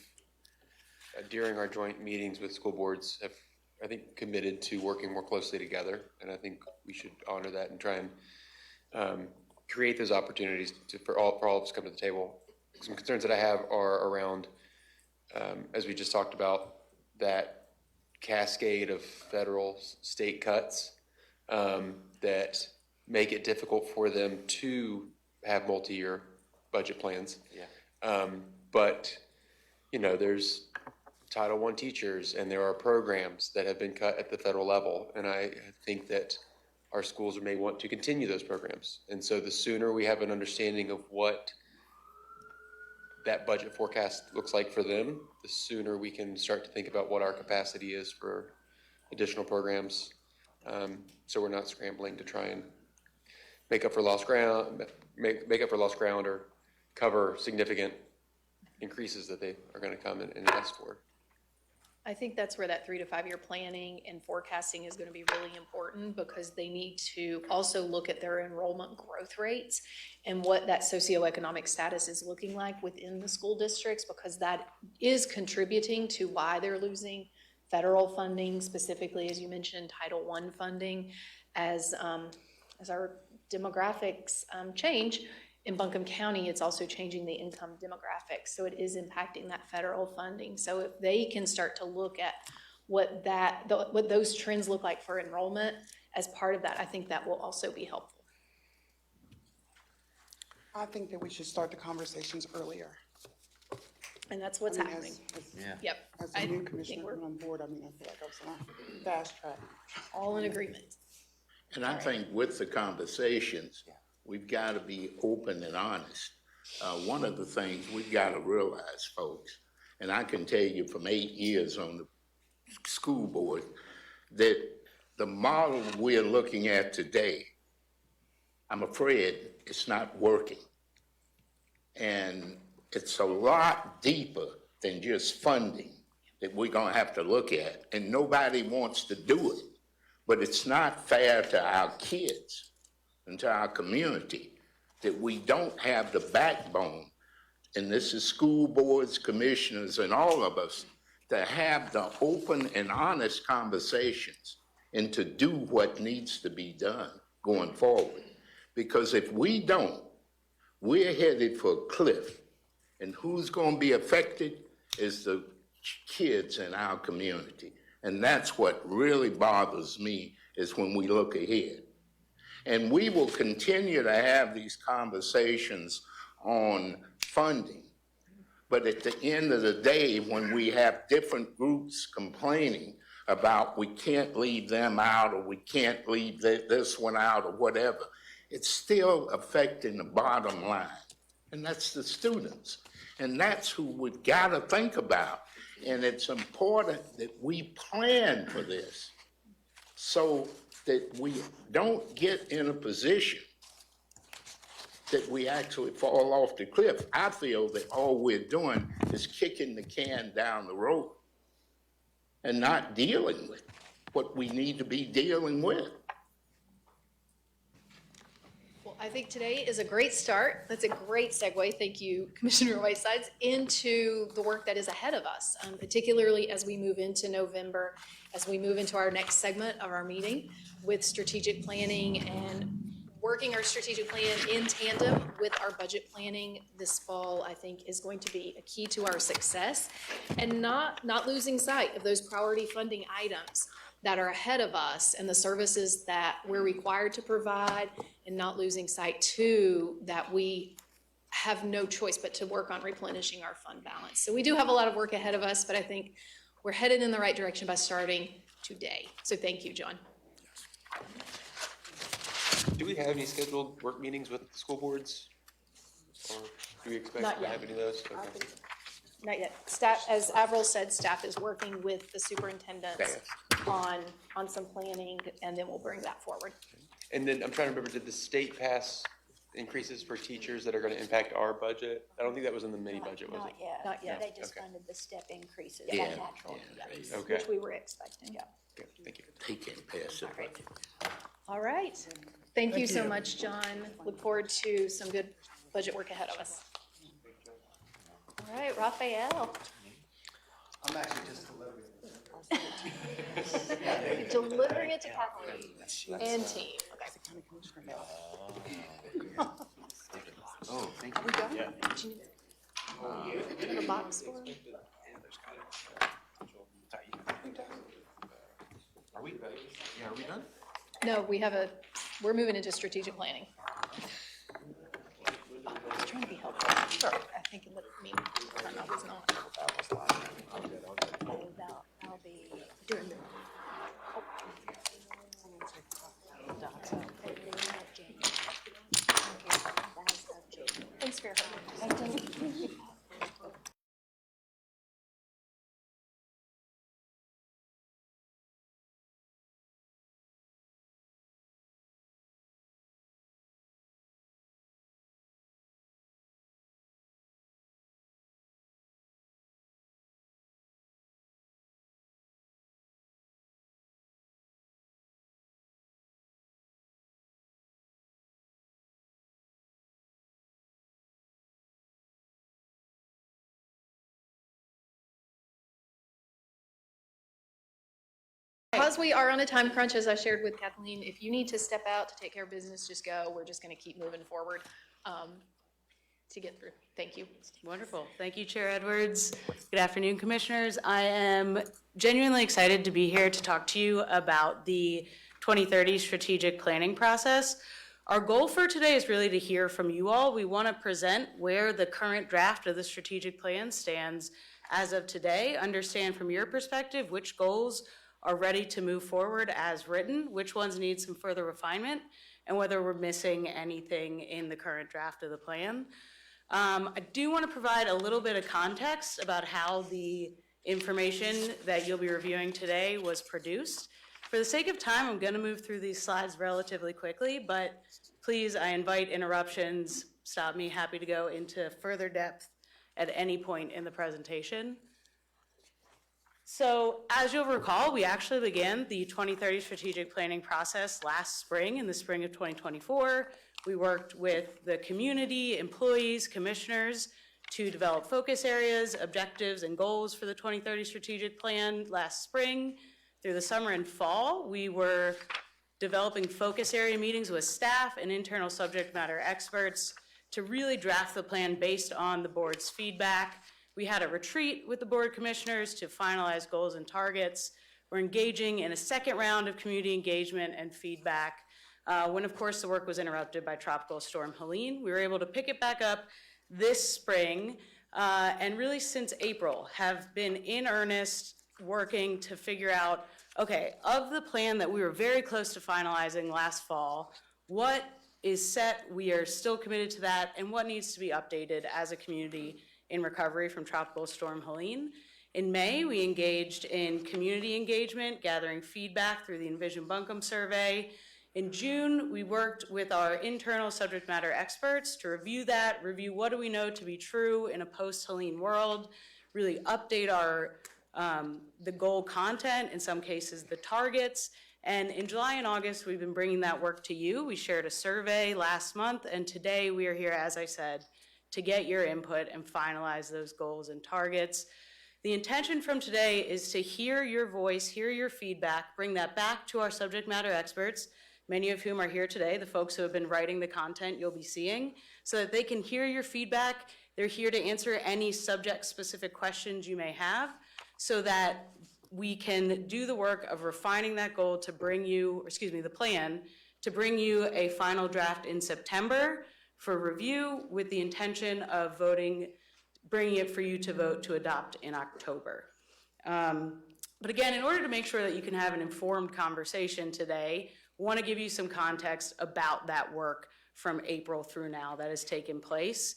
during our joint meetings with school boards have, I think, committed to working more closely together, and I think we should honor that and try and create those opportunities for all of us to come to the table. Some concerns that I have are around, as we just talked about, that cascade of federal state cuts that make it difficult for them to have multi-year budget plans. Yeah. But, there's Title I teachers, and there are programs that have been cut at the federal level. And I think that our schools may want to continue those programs. And so the sooner we have an understanding of what that budget forecast looks like for them, the sooner we can start to think about what our capacity is for additional programs. So we're not scrambling to try and make up for lost ground or cover significant increases that they are going to come and ask for. I think that's where that 3 to 5 year planning and forecasting is going to be really important, because they need to also look at their enrollment growth rates and what that socioeconomic status is looking like within the school districts, because that is contributing to why they're losing federal funding, specifically, as you mentioned, Title I funding. As our demographics change, in Buncombe County, it's also changing the income demographics. So it is impacting that federal funding. So if they can start to look at what those trends look like for enrollment as part of that, I think that will also be helpful. I think that we should start the conversations earlier. And that's what's happening. Yep. As a new commissioner on board, I feel like I was on a fast track. All in agreement. And I think with the conversations, we've got to be open and honest. One of the things we've got to realize, folks, and I can tell you from 8 years on the school board, that the model we're looking at today, I'm afraid it's not working. And it's a lot deeper than just funding that we're going to have to look at. And nobody wants to do it. But it's not fair to our kids and to our community that we don't have the backbone, and this is school boards, commissioners, and all of us, to have the open and honest conversations and to do what needs to be done going forward. Because if we don't, we're headed for a cliff, and who's going to be affected is the kids in our community. And that's what really bothers me, is when we look ahead. And we will continue to have these conversations on funding. But at the end of the day, when we have different groups complaining about we can't leave them out, or we can't leave this one out, or whatever, it's still affecting the bottom line. And that's the students. And that's who we've got to think about. And it's important that we plan for this. So that we don't get in a position that we actually fall off the cliff. I feel that all we're doing is kicking the can down the road and not dealing with what we need to be dealing with. Well, I think today is a great start. That's a great segue, thank you, Commissioner Whitesides, into the work that is ahead of us, particularly as we move into November, as we move into our next segment of our meeting with strategic planning and working our strategic plan in tandem with our budget planning this fall, I think is going to be a key to our success, and not losing sight of those priority funding items that are ahead of us and the services that we're required to provide, and not losing sight too that we have no choice but to work on replenishing our fund balance. So we do have a lot of work ahead of us, but I think we're headed in the right direction by starting today. So thank you, John. Do we have any scheduled work meetings with school boards? Or do we expect Not to yet. have any of those? Okay. Not yet. Staff, as Avril said, staff is working with the superintendents on some planning, and then we'll bring that forward. And then I'm trying to remember, did the state pass increases for teachers that are going to impact our budget? I don't think that was in the mini budget, was Not it? yet. Not yet. They just Okay. funded the step increases Yeah, by natural yeah, increase. Okay. Which we were expecting. Yeah. Okay, thank you. They can pass the budget. All right. Thank you so you. much, John. Look forward to some good budget work ahead of us. All right, Raphael. I'm actually just delivering. Delivering it to Kathleen and team. County Commissioner. Oh, thank you. Do you have a box for him? Are we, yeah, are we done? No, we're moving into strategic planning. I was trying to be helpful. Sure. I think that, I was not. That'll be during the. Thanks for your help. Because we are on a time crunch, as I shared with Kathleen, if you need to step out to take care of business, just go. We're just going to keep moving forward to get through. Thank you. Wonderful. Thank you, Chair Edwards. Good afternoon, Commissioners. I am genuinely excited to be here to talk to you about the 2030 strategic planning process. Our goal for today is really to hear from you all. We want to present where the current draft of the strategic plan stands as of today, understand from your perspective which goals are ready to move forward as written, which ones need some further refinement, and whether we're missing anything in the current draft of the plan. I do want to provide a little bit of context about how the information that you'll be reviewing today was produced. For the sake of time, I'm going to move through these slides relatively quickly, but please, I invite interruptions. Stop me, happy to go into further depth at any point in the presentation. So as you'll recall, we actually began the 2030 strategic planning process last spring, in the spring of 2024. We worked with the community, employees, commissioners to develop focus areas, objectives, and goals for the 2030 strategic plan last spring. Through the summer and fall, we were developing focus area meetings with staff and internal subject matter experts to really draft the plan based on the board's feedback. We had a retreat with the board commissioners to finalize goals and targets. We're engaging in a second round of community engagement and feedback when, of course, the work was interrupted by Tropical Storm Helene. We were able to pick it back up this spring and really since April have been in earnest working to figure out, okay, of the plan that we were very close to finalizing last fall, what is set, we are still committed to that, and what needs to be updated as a community in recovery from Tropical Storm Helene. In May, we engaged in community engagement, gathering feedback through the Envision Buncombe survey. In June, we worked with our internal subject matter experts to review what do we know to be true in a post-Helene world, really update our the goal content, in some cases the targets. And in July and August, we've been bringing that work to you. We shared a survey last month, and today we are here, as I said, to get your input and finalize those goals and targets. The intention from today is to hear your voice, hear your feedback, bring that back to our subject matter experts, many of whom are here today, the folks who have been writing the content you'll be seeing, so that they can hear your feedback. They're here to answer any subject-specific questions you may have, so that we can do the work of refining that goal to bring you, the plan, to bring you a final draft in September for review with the intention of bringing it for you to vote to adopt in October. But again, in order to make sure that you can have an informed conversation today, I want to give you some context about that work from April through now that has taken place.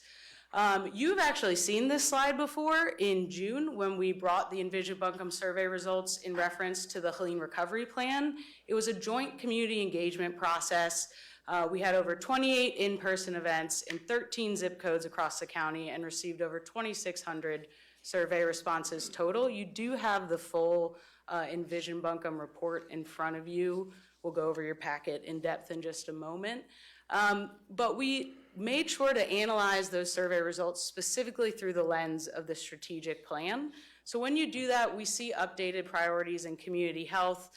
You've actually seen this slide before in June when we brought the Envision Buncombe survey results in reference to the Helene Recovery Plan. It was a joint community engagement process. We had over 28 in-person events in 13 zip codes across the county and received over 2,600 survey responses total. You do have the full Envision Buncombe report in front of you. We'll go over your packet in depth in just a moment. But we made sure to analyze those survey results specifically through the lens of the strategic plan. So when you do that, we see updated priorities in community health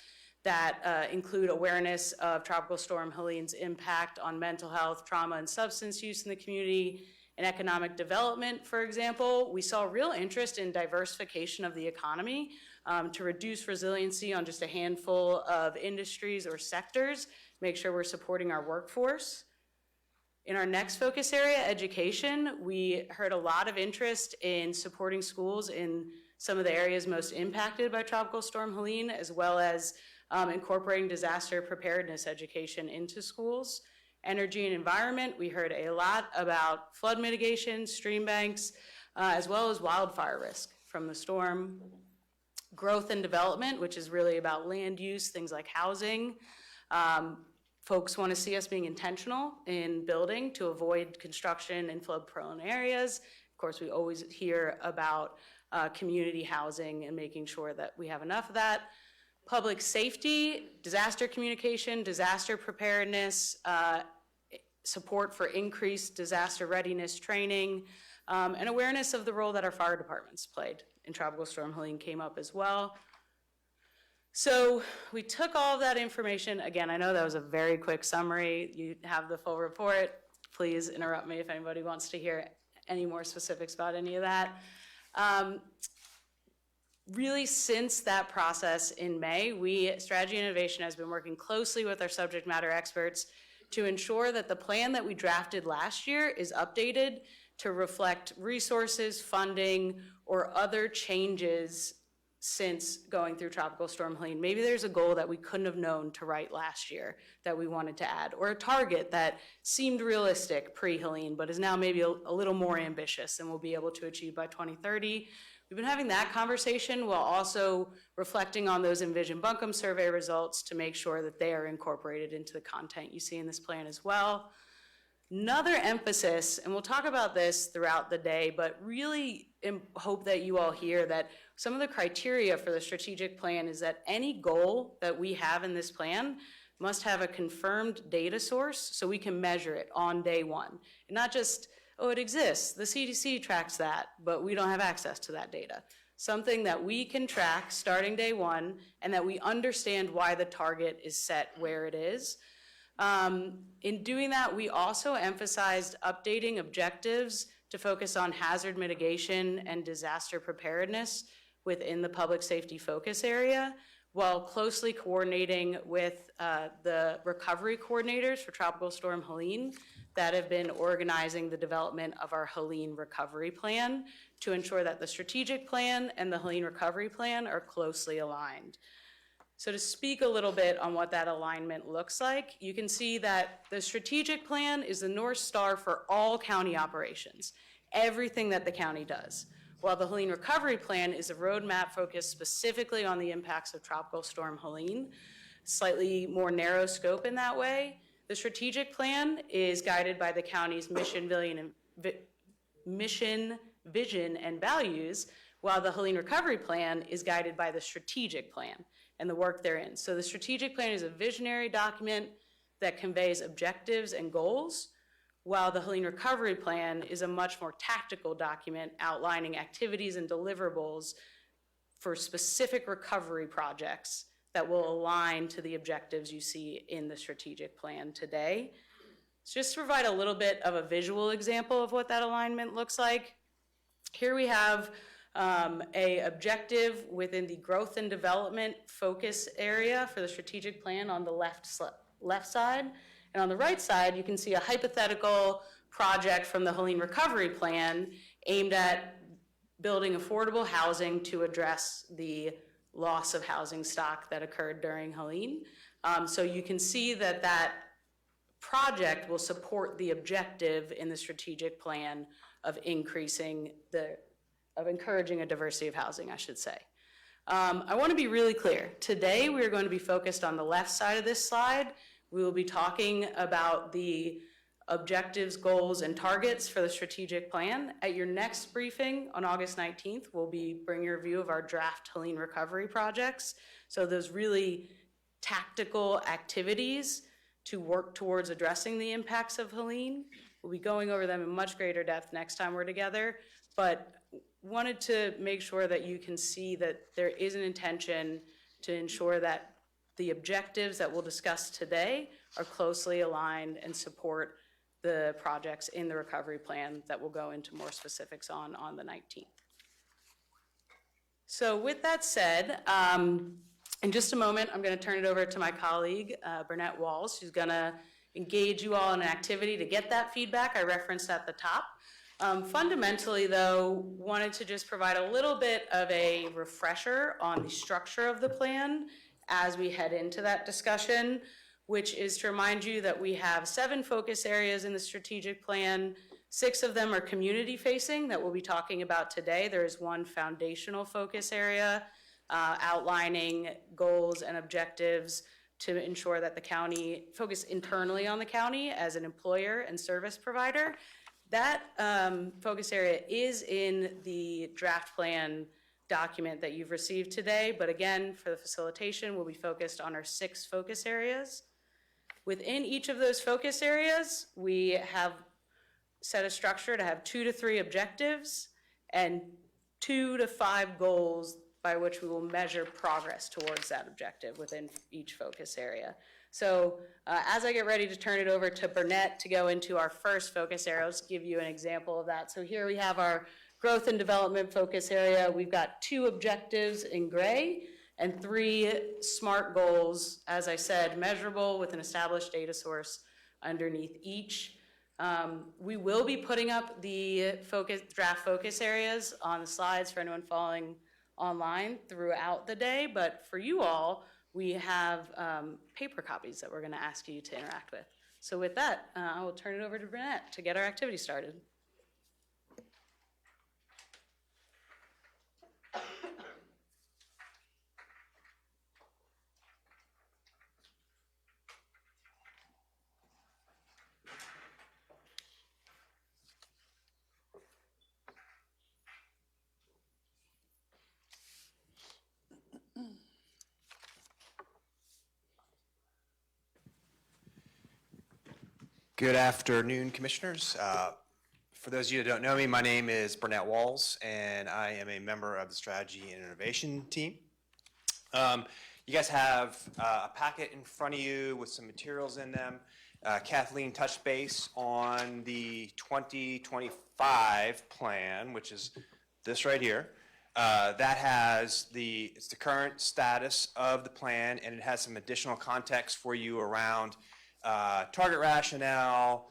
that include awareness of Tropical Storm Helene's impact on mental health, trauma, and substance use in the community, and economic development, for example. We saw real interest in diversification of the economy to reduce resiliency on just a handful of industries or sectors, make sure we're supporting our workforce. In our next focus area, education, we heard a lot of interest in supporting schools in some of the areas most impacted by Tropical Storm Helene, as well as incorporating disaster preparedness education into schools. Energy and environment, we heard a lot about flood mitigation, stream banks, as well as wildfire risk from the storm. Growth and development, which is really about land use, things like housing. Folks want to see us being intentional in building to avoid construction in flood-prone areas. Of course, we always hear about community housing and making sure that we have enough of that. Public safety, disaster communication, disaster preparedness, support for increased disaster readiness training, and awareness of the role that our fire departments played in Tropical Storm Helene came up as well. So we took all of that information. Again, I know that was a very quick summary. You have the full report. Please interrupt me if anybody wants to hear any more specifics about any of that. Really, since that process in May, Strategy Innovation has been working closely with our subject matter experts to ensure that the plan that we drafted last year is updated to reflect resources, funding, or other changes since going through Tropical Storm Helene. Maybe there's a goal that we couldn't have known to write last year that we wanted to add, or a target that seemed realistic pre-Helene, but is now maybe a little more ambitious and we'll be able to achieve by 2030. We've been having that conversation while also reflecting on those Envision Buncombe survey results to make sure that they are incorporated into the content you see in this plan as well. Another emphasis, and we'll talk about this throughout the day, but really hope that you all hear that some of the criteria for the strategic plan is that any goal that we have in this plan must have a confirmed data source so we can measure it on day one. And not just, oh, it exists, the CDC tracks that, but we don't have access to that data. Something that we can track starting day one and that we understand why the target is set where it is. In doing that, we also emphasized updating objectives to focus on hazard mitigation and disaster preparedness within the public safety focus area, while closely coordinating with the recovery coordinators for Tropical Storm Helene that have been organizing the development of our Helene Recovery Plan to ensure that the strategic plan and the Helene Recovery Plan are closely aligned. So to speak a little bit on what that alignment looks like, you can see that the strategic plan is the North Star for all county operations, everything that the county does. while the Helene Recovery Plan is a roadmap focused specifically on the impacts of Tropical Storm Helene, slightly more narrow scope in that way. The strategic plan is guided by the county's mission, vision, and values, while the Helene Recovery Plan is guided by the strategic plan and the work therein. So the strategic plan is a visionary document that conveys objectives and goals, while the Helene Recovery Plan is a much more tactical document outlining activities and deliverables for specific recovery projects that will align to the objectives you see in the strategic plan today. So just to provide a little bit of a visual example of what that alignment looks like, here we have a objective within the growth and development focus area for the strategic plan on the left side. And on the right side, you can see a hypothetical project from the Helene Recovery Plan aimed at building affordable housing to address the loss of housing stock that occurred during Helene. So you can see that that project will support the objective in the strategic plan of encouraging a diversity of housing, I should say. I want to be really clear. Today, we are going to be focused on the left side of this slide. We will be talking about the objectives, goals, and targets for the strategic plan. At your next briefing on August 19th, we'll be bringing a review of our draft Helene recovery projects. So those really tactical activities to work towards addressing the impacts of Helene. We'll be going over them in much greater depth next time we're together, but wanted to make sure that you can see that there is an intention to ensure that the objectives that we'll discuss today are closely aligned and support the projects in the recovery plan that we'll go into more specifics on the 19th. So with that said, in just a moment, I'm going to turn it over to my colleague, Burnett Walls, who's going to engage you all in an activity to get that feedback I referenced at the top. Fundamentally, though, wanted to just provide a little bit of a refresher on the structure of the plan as we head into that discussion, which is to remind you that we have 7 focus areas in the strategic plan. 6 of them are community-facing that we'll be talking about today. There is 1 foundational focus area outlining goals and objectives to ensure that the county focus internally on the county as an employer and service provider. That focus area is in the draft plan document that you've received today, but again, for the facilitation, we'll be focused on our 6 focus areas. Within each of those focus areas, we have set a structure to have 2 to 3 objectives and 2 to 5 goals by which we will measure progress towards that objective within each focus area. So as I get ready to turn it over to Burnett to go into our first focus area, I'll just give you an example of that. So here we have our growth and development focus area. We've got 2 objectives in gray and 3 SMART goals, as I said, measurable with an established data source underneath each. We will be putting up the draft focus areas on the slides for anyone following online throughout the day, but for you all, we have paper copies that we're going to ask you to interact with. So with that, I will turn it over to Burnett to get our activity started. Good afternoon, Commissioners. For those of you that don't know me, my name is Burnett Walls, and I am a member of the Strategy and Innovation team. You guys have a packet in front of you with some materials in them. Kathleen touched base on the 2025 plan, which is this right here. That has it's the current status of the plan, and it has some additional context for you around target rationale,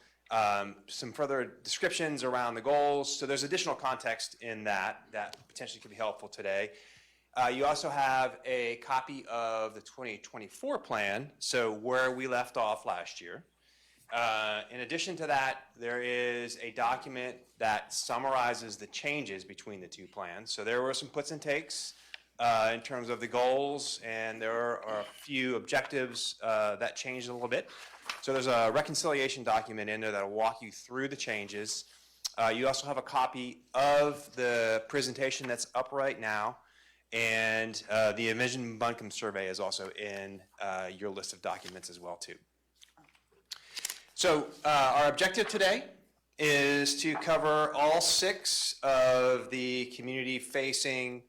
some further descriptions around the goals. So there's additional context in that potentially could be helpful today. You also have a copy of the 2024 plan, so where we left off last year. In addition to that, there is a document that summarizes the changes between the two plans. So there were some puts and takes in terms of the goals, and there are a few objectives that changed a little bit. So there's a reconciliation document in there that'll walk you through the changes. You also have a copy of the presentation that's up right now, and the Envision Buncombe survey is also in your list of documents as well too. So our objective today is to cover all 6 of the community-facing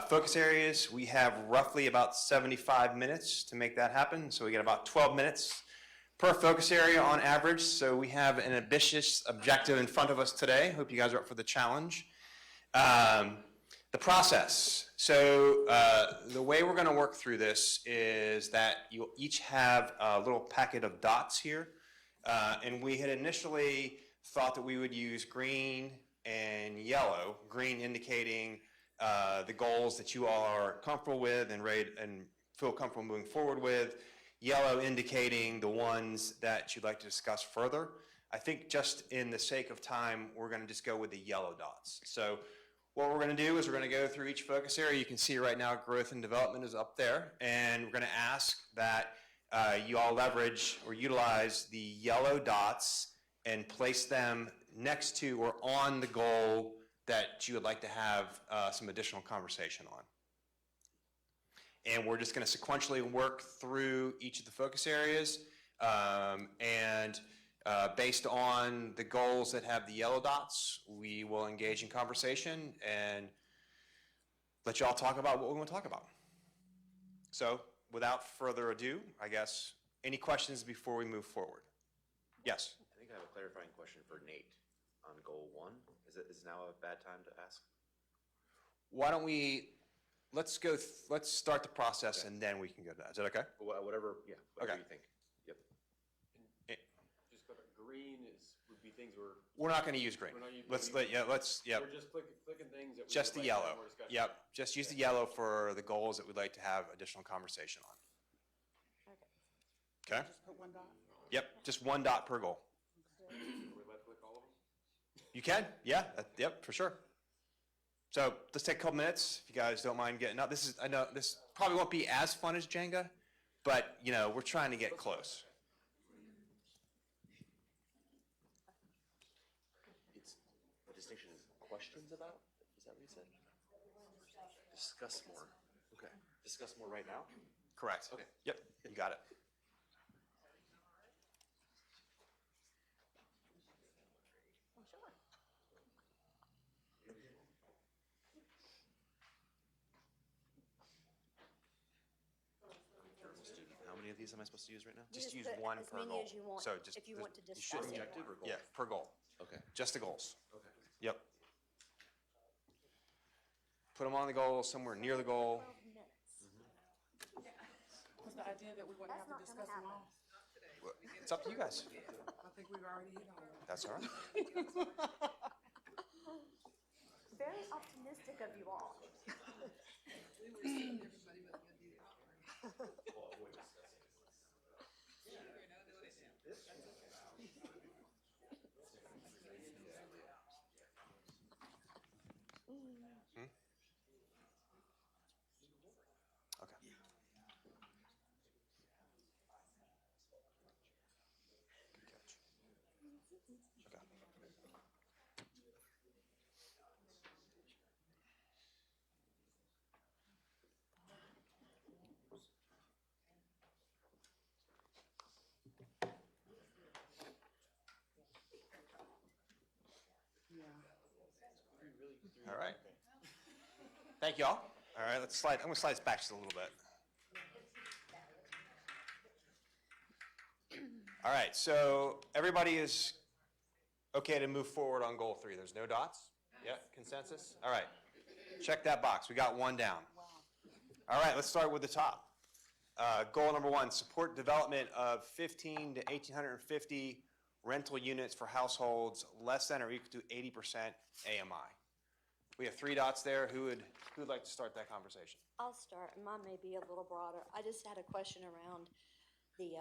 focus areas. We have roughly about 75 minutes to make that happen, so we get about 12 minutes per focus area on average. So we have an ambitious objective in front of us today. Hope you guys are up for the challenge. The process. So the way we're going to work through this is that you'll each have a little packet of dots here. And we had initially thought that we would use green and yellow, green indicating the goals that you all are comfortable with and feel comfortable moving forward with, yellow indicating the ones that you'd like to discuss further. I think just in the sake of time, we're going to just go with the yellow dots. So what we're going to do is we're going to go through each focus area. You can see right now growth and development is up there, and we're going to ask that you all leverage or utilize the yellow dots and place them next to or on the goal that you would like to have some additional conversation on. And we're just going to sequentially work through each of the focus areas, and based on the goals that have the yellow dots, we will engage in conversation and let you all talk about what we want to talk about. So without further ado, I guess, any questions before we move forward? Yes? I think I have a clarifying question for Nate on goal 1. Is now a bad time to ask? Why don't we, let's start the process and then we can go to that. Is that okay? Whatever, yeah, whatever Okay. you think. Yep. Just clarify, green would be things We're not going to use green. We're not using We're just clicking things that we just would the like to have yellow. more discussion Yep, about. just use the yellow for the goals that we'd like to have additional conversation on. Okay? Just put one dot. Yep, just one dot per goal. Are we allowed to click all of them? You can, yeah, yep, for sure. So let's take a couple minutes, if you guys don't mind getting up. I know this probably won't be as fun as Jenga, but you know, we're trying to get close. It's a distinction is questions about? Is that what you said? Discuss more. Okay. Discuss more right now? Correct. Okay. Yep, you got it. How many of these am I supposed to use right now? Just use put one as per many goal. as you want, So just if you want to you discuss shouldn't- it. Objective or goal? Yeah, per goal. Okay. Just the goals. Okay. Yep. Put them on the goal, somewhere near the goal. 12 minutes. What's the idea that we wouldn't have to That's not discuss gonna them all? It's up to you guys. I think we've already hit on it. That's all right. Very optimistic of you all. Okay. Good catch. Okay. Yeah. All right. Thank you all. All right, let's slide. I'm going to slide this back just a little bit. All right, so everybody is okay to move forward on goal 3. There's no dots? Yeah, consensus? All right, check that box. We got one down. All right, let's start with the top. Goal number 1, support development of 15 to 1,850 rental units for households less than or equal to 80% AMI. We have 3 dots there. Who'd like to start that conversation? I'll start, and mine may be a little broader. I just had a question around the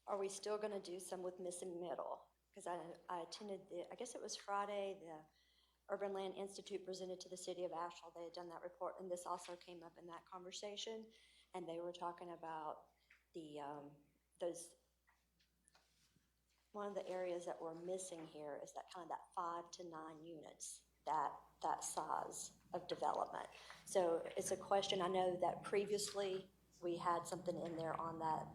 are we still gonna do some with missing middle? Because I attended I guess it was Friday, the Urban Land Institute presented to the city of Asheville. They had done that report, and this also came up in that conversation. And they were talking about one of the areas that we're missing here is that kind of that 5 to 9 units, that size of development. So it's a question, I know that previously we had something in there on that,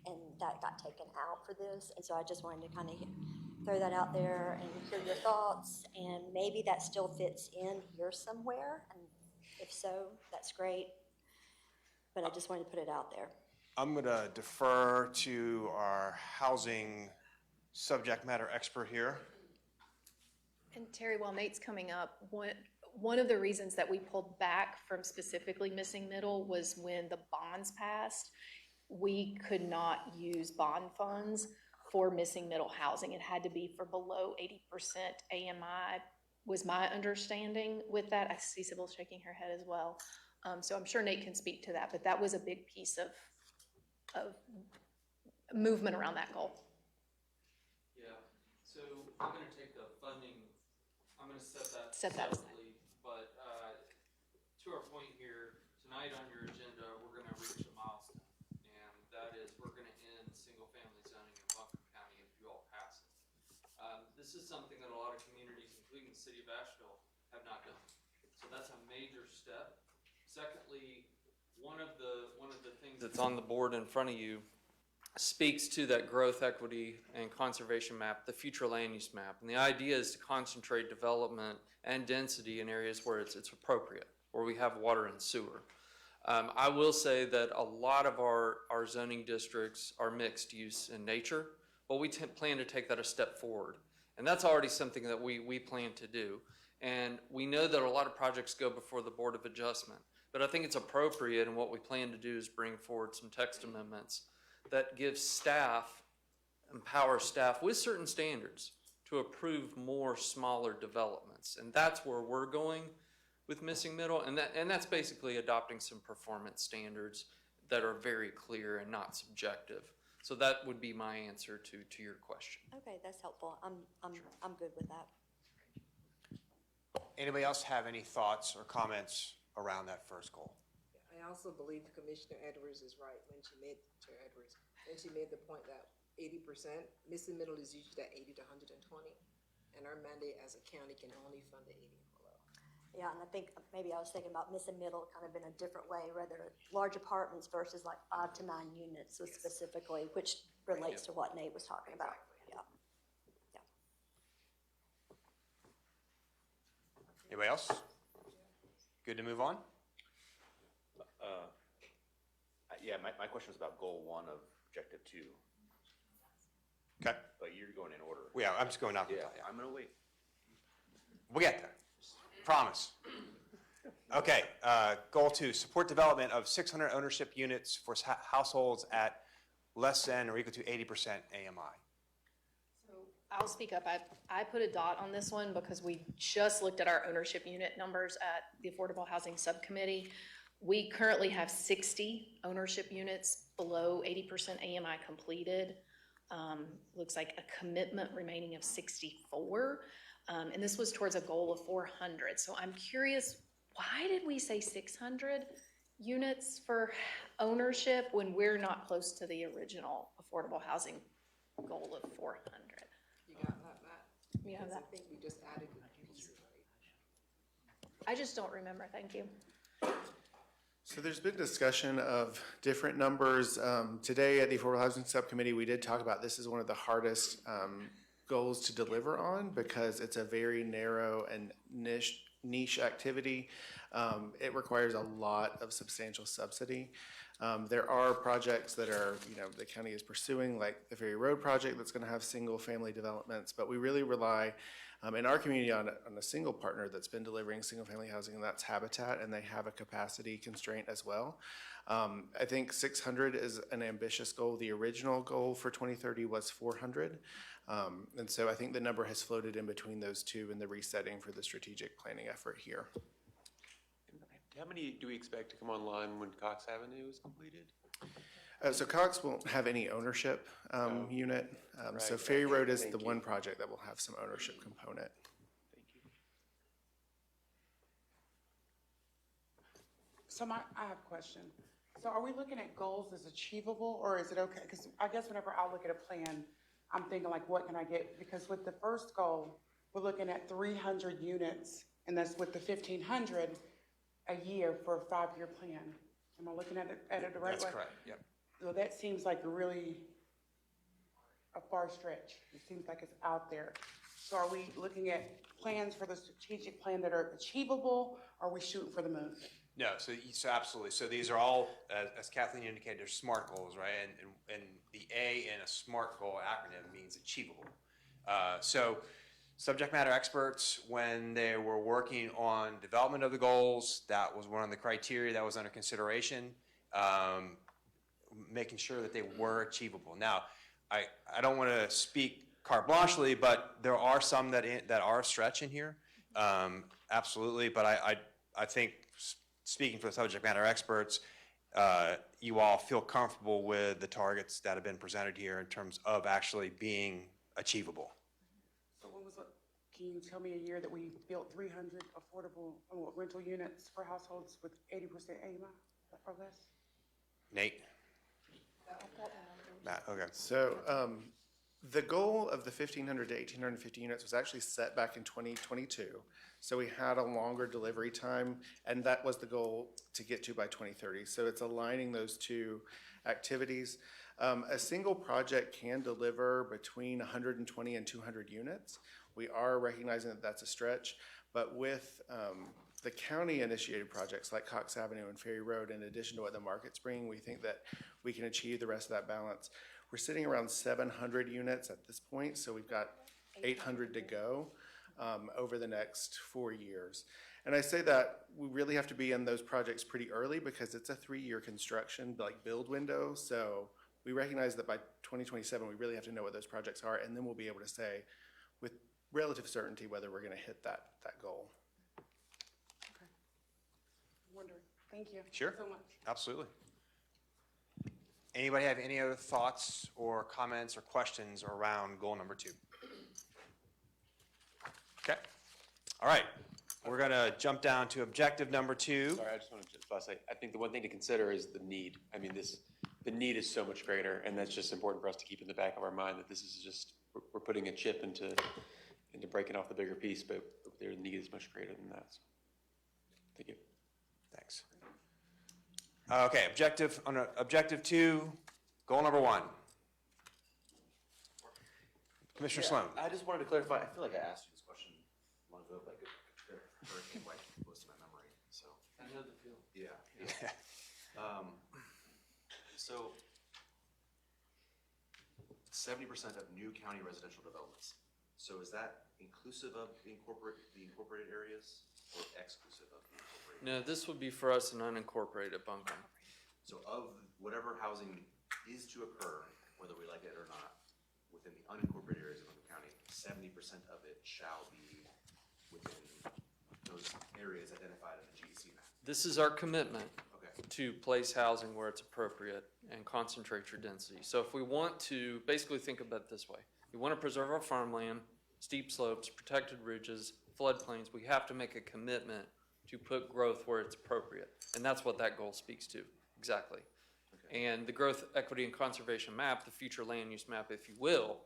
and that got taken out for this. And so I just wanted to kind of throw that out there and hear your thoughts, and maybe that still fits in here somewhere, and if so, that's great. But I just wanted to put it out there. I'm going to defer to our housing subject matter expert here. And Terry, while Nate's coming up, one of the reasons that we pulled back from specifically missing middle was when the bonds passed, we could not use bond funds for missing middle housing. It had to be for below 80% AMI, was my understanding with that. I see Sybil shaking her head as well. So I'm sure Nate can speak to that, but that was a big piece of movement around that goal. Yeah, so I'm gonna take the funding, I'm gonna set that aside. separately, but, to our point here, tonight on your agenda, we're gonna reach a milestone, and that is we're gonna end single-family zoning in Buncombe County if you all pass it. This is something that a lot of communities, including the city of Asheville, have not done. So that's a major step. Secondly, one of the things that's on the board in front of you speaks to that growth, equity, and conservation map, the future land use map. And the idea is to concentrate development and density in areas where it's appropriate, where we have water and sewer. I will say that a lot of our zoning districts are mixed use in nature, but we plan to take that a step forward. And that's already something that we plan to do. And we know that a lot of projects go before the Board of Adjustment. But I think it's appropriate, and what we plan to do is bring forward some text amendments that give staff, empower staff with certain standards to approve more smaller developments. And that's where we're going with missing middle. And that's basically adopting some performance standards that are very clear and not subjective. So that would be my answer to your question. Okay, that's helpful. I'm good with that. Anybody else have any thoughts or comments around that first goal? I also believe Commissioner Edwards is right when she made, Chair Edwards, when she made the point that 80%, missing middle is usually that 80 to 120, and our mandate as a county can only fund the 80 and below. Yeah, and I think maybe I was thinking about missing middle kind of in a different way, rather large apartments versus like 5 to 9 units, so specifically, which relates to what Nate was talking about. Yeah. Anybody else? Good to move on? Yeah, my question was about goal 1 of objective 2, Okay. but you're going in order. Yeah, I'm just going off. Yeah, I'm gonna wait. We'll get there. Promise. Okay, goal 2, support development of 600 ownership units for households at less than or equal to 80% AMI. So I'll speak up. I put a dot on this one because we just looked at our ownership unit numbers at the Affordable Housing Subcommittee. We currently have 60 ownership units below 80% AMI completed. Looks like a commitment remaining of 64. And this was towards a goal of 400. So I'm curious, why did we say 600 units for ownership when we're not close to the original affordable housing goal of 400? You got that, Matt? You have that? I think we just added the pieces, right? I just don't remember, thank you. So there's been discussion of different numbers. Today at the Affordable Housing Subcommittee, we did talk about this is one of the hardest goals to deliver on because it's a very narrow and niche activity. It requires a lot of substantial subsidy. There are projects that are, the county is pursuing, like the Ferry Road project that's going to have single-family developments, but we really rely in our community on a single partner that's been delivering single-family housing, and that's Habitat, and they have a capacity constraint as well. I think 600 is an ambitious goal. The original goal for 2030 was 400. And so I think the number has floated in between those two in the resetting for the strategic planning effort here. How many do we expect to come online when Cox Avenue is completed? So Cox won't have any ownership unit. So Right. Ferry Road is Thank the you. one project that will have some ownership component. Thank you. So I have a question. So are we looking at goals as achievable, or is it okay? Because I guess whenever I look at a plan, I'm thinking like, what can I get? Because with the first goal, we're looking at 300 units, and that's with the 1,500 a year for a 5-year plan. Am I looking at it the right way? That's correct, yep. Well, that seems like really a far stretch. It seems like it's out there. So are we looking at plans for the strategic plan that are achievable, or are we shooting for the moon? No, so absolutely. So these are all, as Kathleen indicated, they're SMART goals, right? And the A in a SMART goal acronym means achievable. So subject matter experts, when they were working on development of the goals, that was one of the criteria that was under consideration, making sure that they were achievable. Now, I don't want to speak carte blanchely, but there are some that are a stretch in here, absolutely. But I think, speaking for the subject matter experts, you all feel comfortable with the targets that have been presented here in terms of actually being achievable. So can you tell me a year that we built 300 affordable rental units for households with 80% AMI or less? Nate? Matt, okay. So the goal of the 1,500 to 1,850 units was actually set back in 2022. So we had a longer delivery time, and that was the goal to get to by 2030. So it's aligning those two activities. A single project can deliver between 120 and 200 units. We are recognizing that that's a stretch, but with the county-initiated projects like Cox Avenue and Ferry Road, in addition to what the market's bringing, we think that we can achieve the rest of that balance. We're sitting around 700 units at this point, so we've got 800 to go over the next 4 years. And I say that we really have to be in those projects pretty early because it's a 3-year construction, like build window. So we recognize that by 2027, we really have to know what those projects are, and then we'll be able to say with relative certainty whether we're going to hit that goal. Okay. Wondering. Thank you. Sure. So much. Absolutely. Anybody have any other thoughts or comments or questions around goal number 2? Okay. All right. We're going to jump down to objective number 2. Sorry, I just want to say, I think the one thing to consider is the need. I mean, the need is so much greater, and that's just important for us to keep in the back of our mind that this is just, we're putting a chip into breaking off the bigger piece, but the need is much greater than that. So, thank you. Thanks. Okay, objective 2, goal number 1. Commissioner Sloan. I just wanted to clarify, I feel like I asked you this question long ago, but a hurricane wiped most of my memory, so. I know the feel. Yeah. So 70% of new county residential developments. So is that inclusive of the incorporated areas or exclusive of the incorporated? No, this would be for us an unincorporated Buncombe. So of whatever housing is to occur, whether we like it or not, within the unincorporated areas of Buncombe County, 70% of it shall be within those areas identified in the GEC map. This is our commitment Okay. to place housing where it's appropriate and concentrate your density. So if we want to, basically think about it this way. We want to preserve our farmland, steep slopes, protected ridges, floodplains. We have to make a commitment to put growth where it's appropriate. And that's what that goal speaks to, exactly. Okay. And the growth, equity, and conservation map, the future land use map, if you will,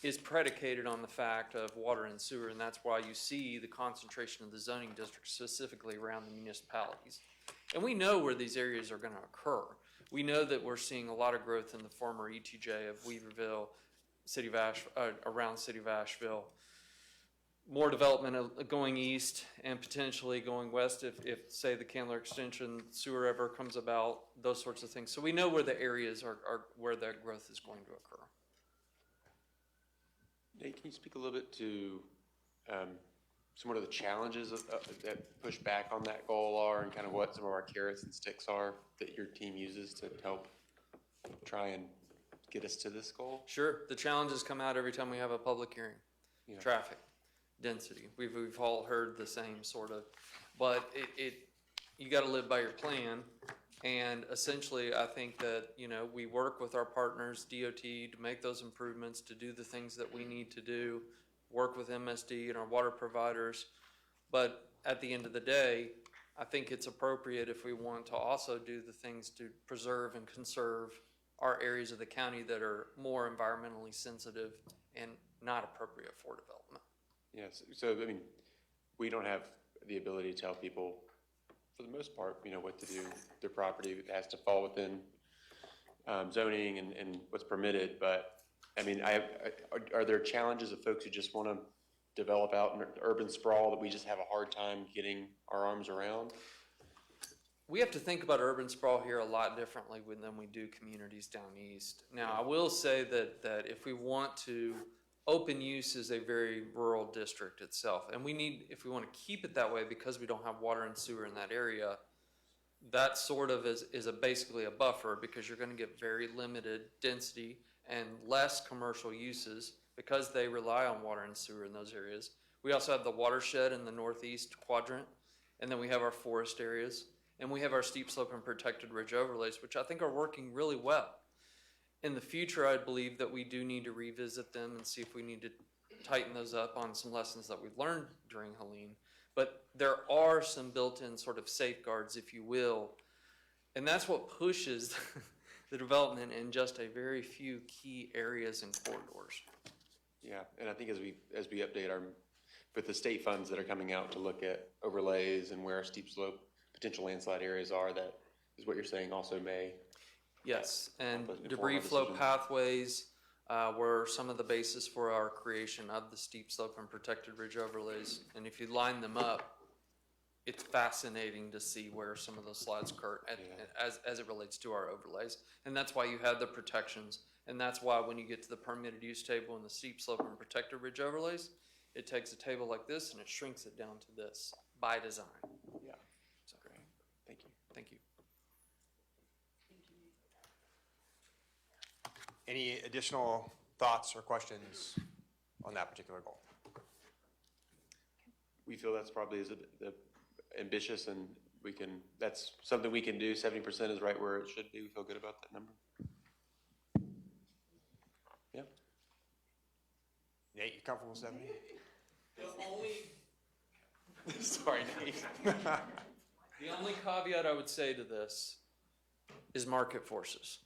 is predicated on the fact of water and sewer, and that's why you see the concentration of the zoning district specifically around the municipalities. And we know where these areas are going to occur. We know that we're seeing a lot of growth in the former ETJ of Weaverville, around City of Asheville. More development going east and potentially going west if say, the Candler Extension sewer ever comes about, those sorts of things. So we know where the areas are where that growth is going to occur. Nate, can you speak a little bit to some of the challenges that push back on that goal are and kind of what some of our carrots and sticks are that your team uses to help try and get us to this goal? Sure. The challenges come out every time we have a public hearing. Yeah. Traffic, density. We've all heard the same sort of, but you gotta live by your plan. And essentially, I think that, we work with our partners, DOT, to make those improvements, to do the things that we need to do, work with MSD and our water providers. But at the end of the day, I think it's appropriate if we want to also do the things to preserve and conserve our areas of the county that are more environmentally sensitive and not appropriate for development. Yes, so, I mean, we don't have the ability to tell people, for the most part, what to do. Their property has to fall within zoning and what's permitted, but, I mean, are there challenges of folks who just want to develop out in urban sprawl that we just have a hard time getting our arms around? We have to think about urban sprawl here a lot differently than we do communities down east. Now, I will say that if we want to, open use is a very rural district itself. And if we want to keep it that way because we don't have water and sewer in that area, that sort of is basically a buffer, because you're going to get very limited density and less commercial uses because they rely on water and sewer in those areas. We also have the watershed in the northeast quadrant, and then we have our forest areas, and we have our steep slope and protected ridge overlays, which I think are working really well. In the future, I believe that we do need to revisit them and see if we need to tighten those up on some lessons that we've learned during Helene. But there are some built-in sort of safeguards, if you will, and that's what pushes the development in just a very few key areas and corridors. Yeah, and I think as we update with the state funds that are coming out to look at overlays and where steep slope potential landslide areas are, that is what you're saying also may. Yes, and Inform our debris flow decisions. pathways were some of the basis for our creation of the steep slope and protected ridge overlays. And if you line them up, it's fascinating to see where some of those slides occur as it relates to our overlays. And that's why you have the protections. And that's why when you get to the permitted use table and the steep slope and protected ridge overlays, it takes a table like this and it shrinks it down to this by design. Yeah, so great. Thank you. Thank you. Any additional thoughts or questions on that particular goal? We feel that's probably ambitious, and that's something we can do. 70% is right where it should be. We feel good about that number. Yeah. Nate, you comfortable with 70? Sorry, Nate. The only caveat I would say to this is market forces.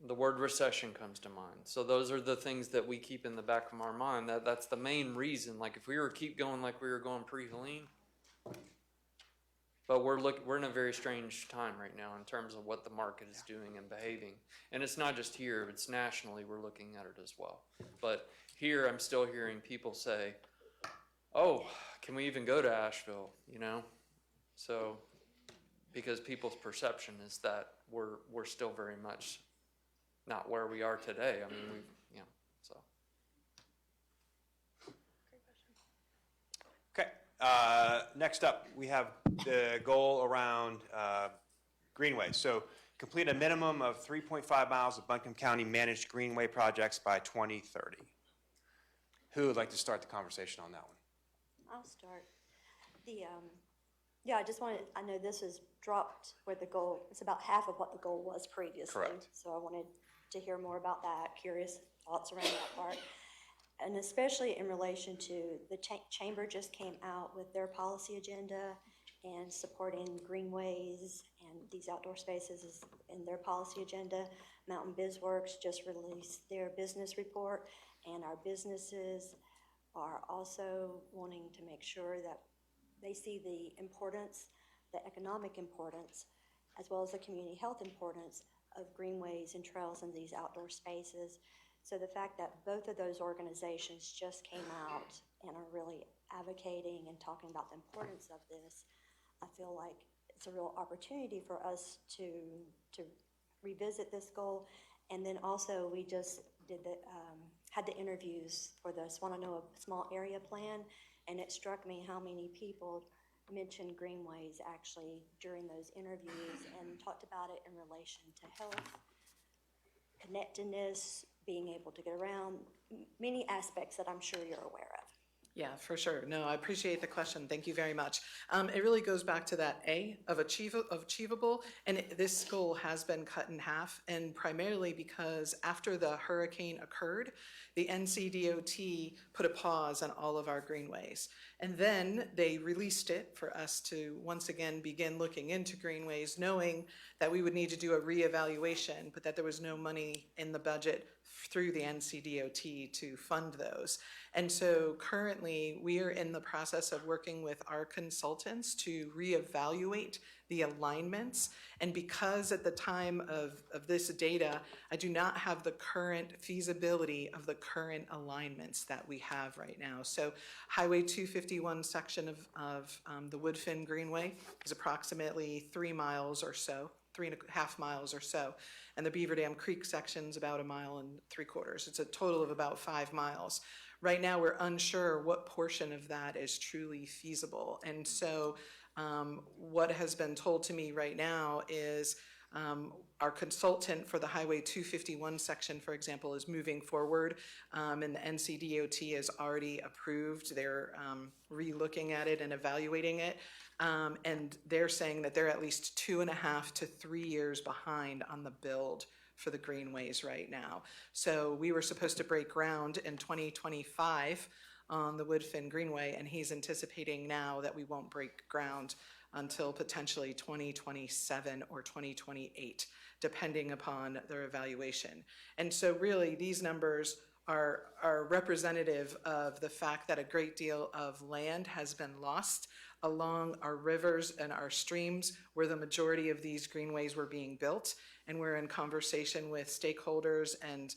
The word recession comes to mind. So those are the things that we keep in the back of our mind. That's the main reason. Like if we were to keep going like we were going pre-Helene, but we're in a very strange time right now in terms of what the market is doing and behaving. And it's not just here, it's nationally we're looking at it as well. But here I'm still hearing people say, oh, can we even go to Asheville, So, because people's perception is that we're still very much not where we are today. I mean, so. Okay, next up, we have the goal around greenways. So complete a minimum of 3.5 miles of Buncombe County managed greenway projects by 2030. Who would like to start the conversation on that one? I'll start. I know this is dropped where the goal, it's about half of what the goal was previously. Correct. So I wanted to hear more about that, curious thoughts around that part. And especially in relation to the chamber just came out with their policy agenda and supporting greenways and these outdoor spaces is in their policy agenda. Mountain BizWorks just released their business report, and our businesses are also wanting to make sure that they see the importance, the economic importance, as well as the community health importance of greenways and trails in these outdoor spaces. So the fact that both of those organizations just came out and are really advocating and talking about the importance of this, I feel like it's a real opportunity for us to revisit this goal. And then also we just had the interviews for the Swananoa Small Area Plan, and it struck me how many people mentioned greenways actually during those interviews and talked about it in relation to health, connectedness, being able to get around, many aspects that I'm sure you're aware of. Yeah, for sure. No, I appreciate the question. Thank you very much. It really goes back to that A of achievable, and this goal has been cut in half, and primarily because after the hurricane occurred, the NCDOT put a pause on all of our greenways. And then they released it for us to once again begin looking into greenways, knowing that we would need to do a reevaluation, but that there was no money in the budget through the NCDOT to fund those. And so currently we are in the process of working with our consultants to reevaluate the alignments. And because at the time of this data, I do not have the current feasibility of the current alignments that we have right now. So Highway 251 section of the Woodfin Greenway is approximately 3 miles or so, 3.5 miles or so. And the Beaver Dam Creek section's about 1.75 miles. It's a total of about 5 miles. Right now, we're unsure what portion of that is truly feasible. And so what has been told to me right now is our consultant for the Highway 251 section, for example, is moving forward, and the NCDOT has already approved. They're re-looking at it and evaluating it. And they're saying that they're at least 2.5 to 3 years behind on the build for the greenways right now. So we were supposed to break ground in 2025 on the Woodfin Greenway, and he's anticipating now that we won't break ground until potentially 2027 or 2028, depending upon their evaluation. And so really these numbers are representative of the fact that a great deal of land has been lost along our rivers and our streams where the majority of these greenways were being built. And we're in conversation with stakeholders and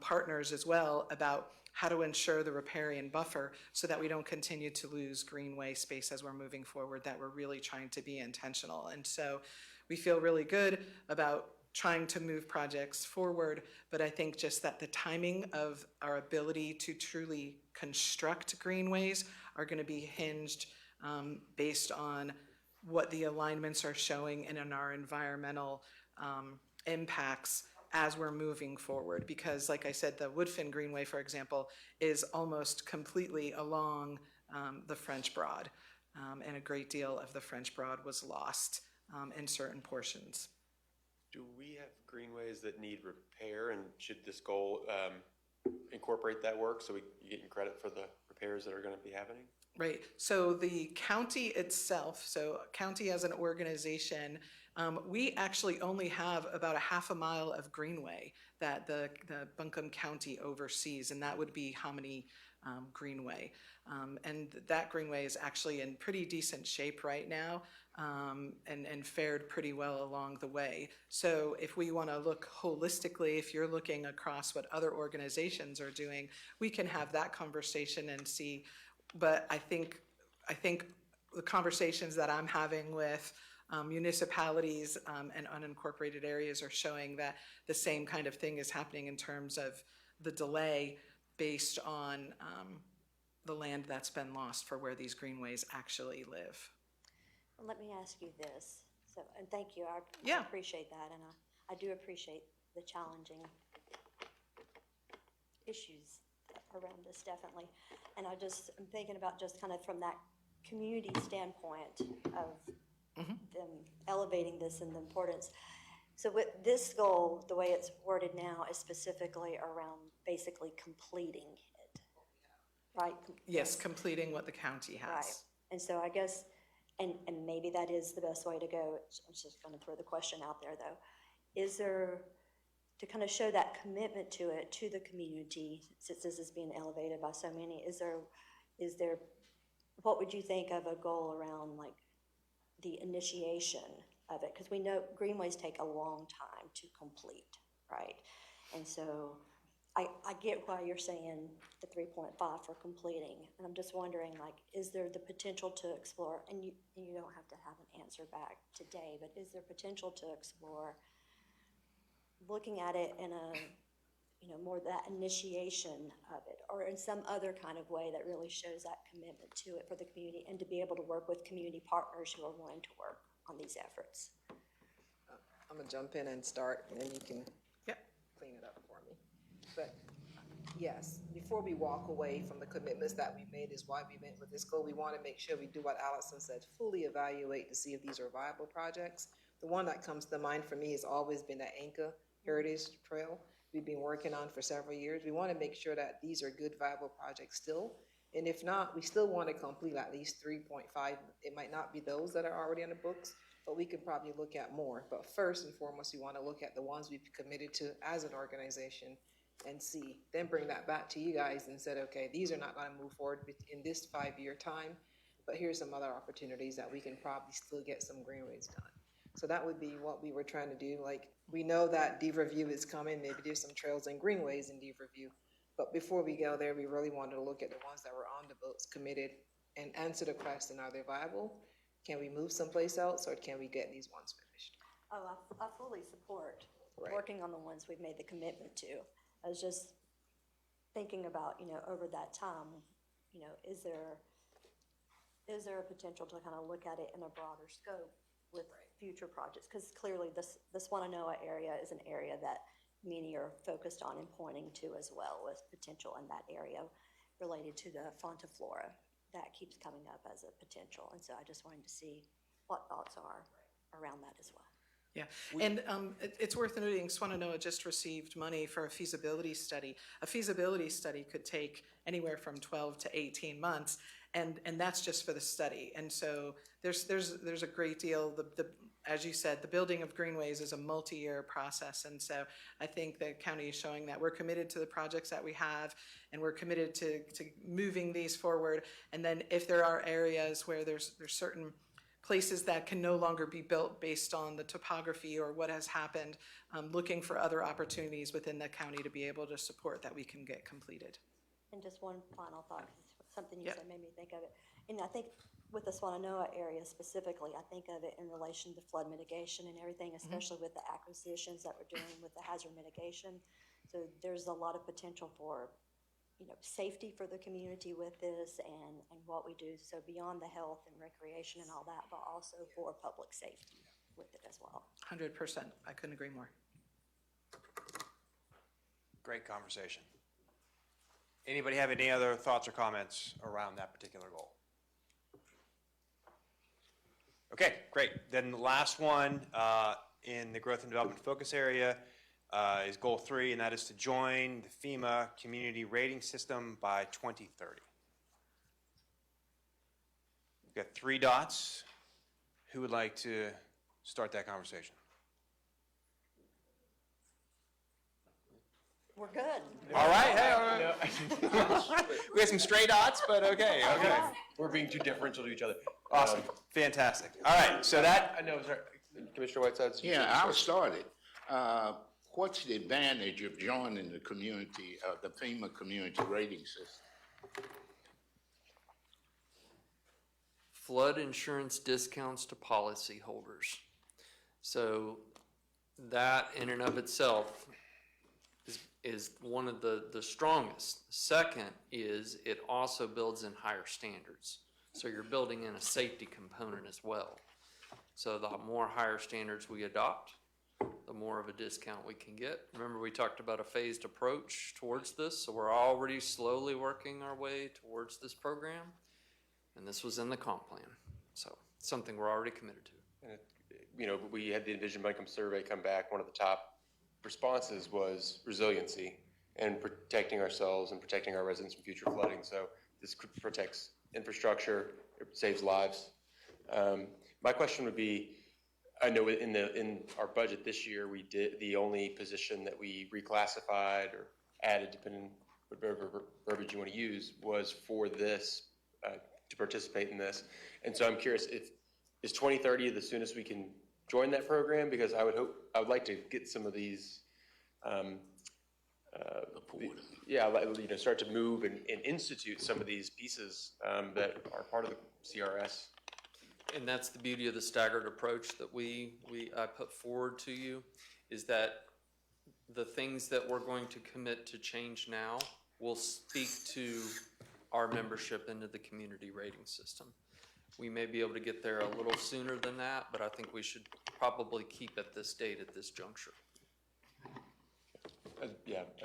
partners as well about how to ensure the riparian buffer so that we don't continue to lose greenway space as we're moving forward, that we're really trying to be intentional. And so we feel really good about trying to move projects forward, but I think just that the timing of our ability to truly construct greenways are going to be hinged based on what the alignments are showing and in our environmental impacts as we're moving forward. Because like I said, the Woodfin Greenway, for example, is almost completely along the French Broad, and a great deal of the French Broad was lost in certain portions. Do we have greenways that need repair, and should this goal incorporate that work so you're getting credit for the repairs that are going to be happening? Right. So the county itself, so county as an organization, we actually only have about 1/2 mile of greenway that the Buncombe County oversees, and that would be Hominy Greenway. And that greenway is actually in pretty decent shape right now, and fared pretty well along the way. So if we want to look holistically, if you're looking across what other organizations are doing, we can have that conversation and see. But I think the conversations that I'm having with municipalities and unincorporated areas are showing that the same kind of thing is happening in terms of the delay based on the land that's been lost for where these greenways actually live. Well, let me ask you this. So, and thank you. I appreciate that, and I do appreciate the challenging issues around this, definitely. And I'm thinking about just kind of from that community standpoint of them elevating this and the importance. So with this goal, the way it's worded now is specifically around basically completing it, right? Yes, completing what the county has. Right. And so I guess, and maybe that is the best way to go. I'm just going to throw the question out there, though. Is there, to kind of show that commitment to it, to the community, since this is being elevated by so many, is there, what would you think of a goal around like the initiation of it? Because we know greenways take a long time to complete, right? And so I get why you're saying the 3.5 for completing, and I'm just wondering, like, is there the potential to explore, and you don't have to have an answer back today, but is there potential to explore looking at it in a, more that initiation of it, or in some other kind of way that really shows that commitment to it for the community, and to be able to work with community partners who are willing to work on these efforts? I'm gonna jump in and start, and then you can clean it up for me. But yes, before we walk away from the commitments that we made is why we went with this goal. We want to make sure we do what Allison said, fully evaluate to see if these are viable projects. The one that comes to mind for me has always been the Anchor Heritage Trail we've been working on for several years. We want to make sure that these are good, viable projects still. And if not, we still want to complete at least 3.5. It might not be those that are already on the books, but we can probably look at more. But first and foremost, we want to look at the ones we've committed to as an organization and see, then bring that back to you guys and said, okay, these are not going to move forward in this 5-year time, but here's some other opportunities that we can probably still get some greenways done. So that would be what we were trying to do. Like, we know that Deep Review is coming, maybe there's some trails and greenways in Deep Review. But before we go there, we really wanted to look at the ones that were on the books, committed, and answer the question, are they viable? Can we move someplace else, or can we get these ones finished? Oh, I fully support Right. working on the ones we've made the commitment to. I was just thinking about, over that time, is there a potential to kind of look at it in a broader scope with future projects? Because clearly this Wananoa area is an area that many are focused on and pointing to as well, with potential in that area related to the Fonta Flora. That keeps coming up as a potential. And so I just wanted to see what thoughts are around that as well. Yeah, and it's worth noting, Swannanoa just received money for a feasibility study. A feasibility study could take anywhere from 12 to 18 months, and that's just for the study. And so there's a great deal. As you said, the building of greenways is a multi-year process, and so I think the county is showing that we're committed to the projects that we have, and we're committed to moving these forward. And then if there are areas where there's certain places that can no longer be built based on the topography or what has happened, looking for other opportunities within the county to be able to support that we can get completed. And just one final thought, 'cause something you Yeah. said made me think of it. And I think with the Swannanoa area specifically, I think of it in relation to flood mitigation and everything, especially with the acquisitions that we're doing with the hazard mitigation. So there's a lot of potential for, safety for the community with this and what we do. So beyond the health and recreation and all that, but also for public safety with it as well. 100%. I couldn't agree more. Great conversation. Anybody have any other thoughts or comments around that particular goal? Okay, great. Then the last one in the growth and development focus area is goal 3, and that is to join the FEMA community rating system by 2030. We've got 3 dots. Who would like to start that conversation? We're good. All right. Hey, we have some stray dots, but okay. We're being too differential to each other. Awesome. Fantastic. All right. So that. I know, sorry. Commissioner Whiteside. Yeah, I'll start it. What's the advantage of joining the community, the FEMA community rating system? Flood insurance discounts to policyholders. So that in and of itself is one of the strongest. Second is it also builds in higher standards. So you're building in a safety component as well. So the more higher standards we adopt, the more of a discount we can get. Remember, we talked about a phased approach towards this, so we're already slowly working our way towards this program, and this was in the comp plan. So it's something we're already committed to. And we had the Envision Buncombe survey come back. One of the top responses was resiliency and protecting ourselves and protecting our residents from future flooding. So this protects infrastructure, it saves lives. My question would be, I know in our budget this year, we did, the only position that we reclassified or added, depending what verbiage you want to use, was for this, to participate in this. And so I'm curious, is 2030 the soonest we can join that program? Because I would like to get some of these, start to move and institute some of these pieces that are part of the CRS. And that's the beauty of the staggered approach that I put forward to you, is that the things that we're going to commit to change now will speak to our membership into the community rating system. We may be able to get there a little sooner than that, but I think we should probably keep at this date at this juncture. I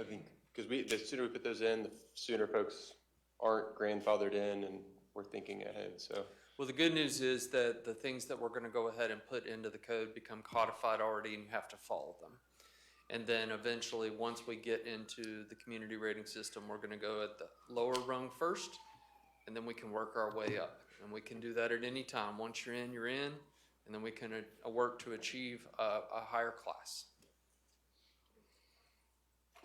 think Because the sooner we put those in, the sooner folks aren't grandfathered in and we're thinking ahead, so. Well, the good news is that the things that we're gonna go ahead and put into the code become codified already and you have to follow them. And then eventually, once we get into the community rating system, we're gonna go at the lower rung first, and then we can work our way up. And we can do that at any time. Once you're in, and then we can work to achieve a higher class.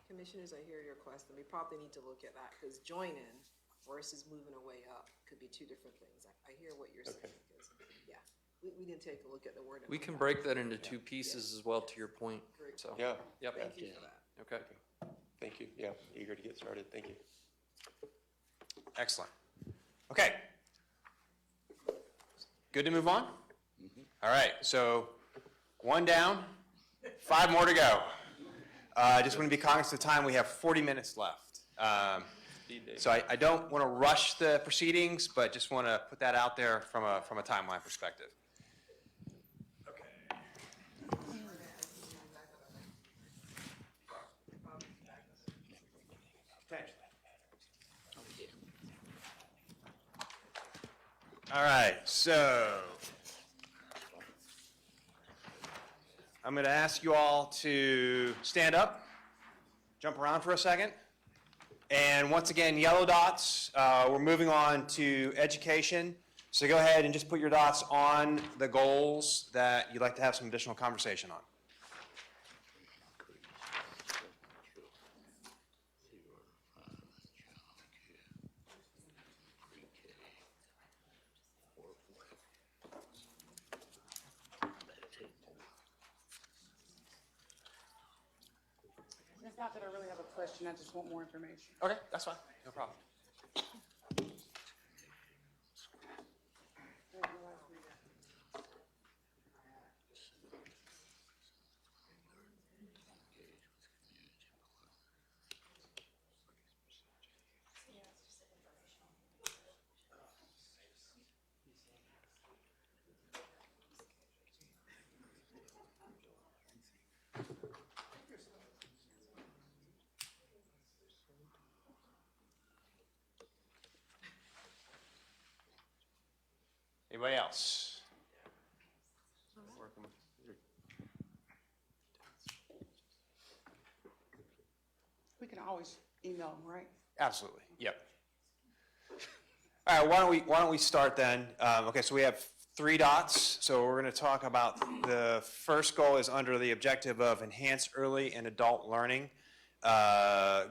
Commissioners, I hear your question. We probably need to look at that, because joining versus moving a way up could be two different things. I hear what you're saying, because, yeah, we didn't take a look at the word. We can break that into two pieces as well, to your point, so. Yeah. Yep. Thank you for that. Okay. Thank you. Yeah, eager to get started. Thank you. Excellent. Okay. Good to move on? All right, so 1 down, 5 more to go. I just want to be cognizant of time. We have 40 minutes left. So I don't want to rush the proceedings, but just want to put that out there from a timeline perspective. All right, so I'm going to ask you all to stand up, jump around for a second. And once again, yellow dots, we're moving on to education. So go ahead and just put your dots on the goals that you'd like to have some additional conversation on. It's not that I really have a question, I just want more information. Okay, that's fine, no problem. Anybody else? We can always email them, right? Absolutely, yep. All right, why don't we start then? Okay, so we have 3 dots. So we're going to talk about the first goal is under the objective of enhance early and adult learning.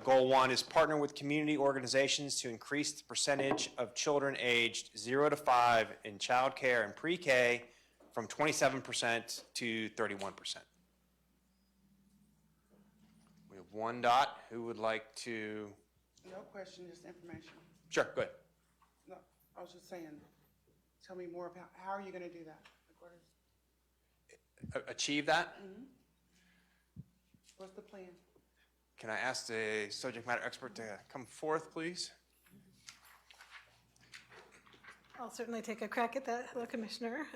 Goal 1 is partner with community organizations to increase the percentage of children aged 0 to 5 in childcare and pre-K from 27% to 31%. We have 1 dot. Who would like to? No question, just information. Sure, go ahead. No, I was just saying, tell me more about, how are you gonna do that? Like, what is, Achieve that? what's the plan? Can I ask the subject matter expert to come forth, please? I'll certainly take a crack at that. Hello, Commissioner.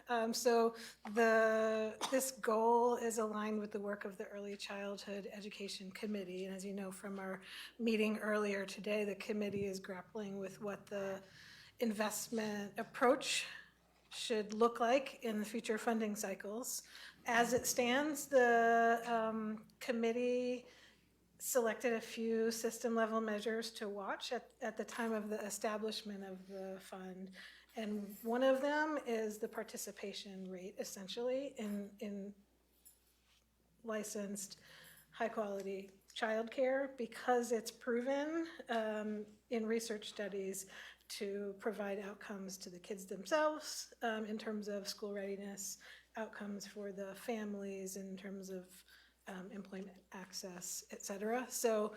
This goal is aligned with the work of the Early Childhood Education Committee. And as you know from our meeting earlier today, the committee is grappling with what the investment approach should look like in the future funding cycles. As it stands, the committee selected a few system-level measures to watch at the time of the establishment of the fund. And one of them is the participation rate, essentially, in licensed, high-quality childcare, because it's proven in research studies to provide outcomes to the kids themselves in terms of school readiness, outcomes for the families in terms of employment access, et cetera. So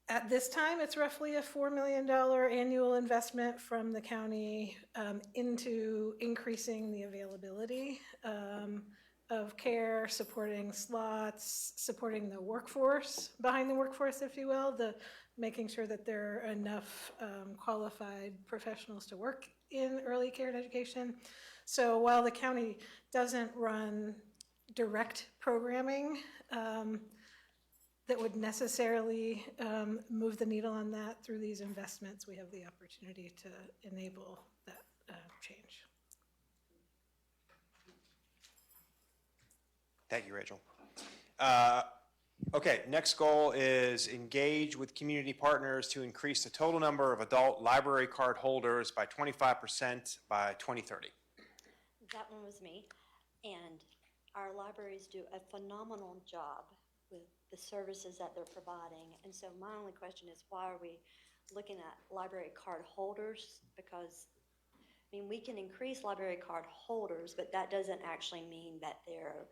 at this time, it's roughly a $4 million annual investment from the county into increasing the availability of care, supporting slots, supporting the workforce, behind the workforce, if you will, making sure that there are enough qualified professionals to work in early care and education. So while the county doesn't run direct programming, that would necessarily move the needle on that. Through these investments, we have the opportunity to enable that change. Thank you, Rachel. Okay, next goal is engage with community partners to increase the total number of adult library card holders by 25% by 2030. That one was me. And our libraries do a phenomenal job with the services that they're providing. And so my only question is, why are we looking at library card holders? Because, I mean, we can increase library card holders, but that doesn't actually mean that they're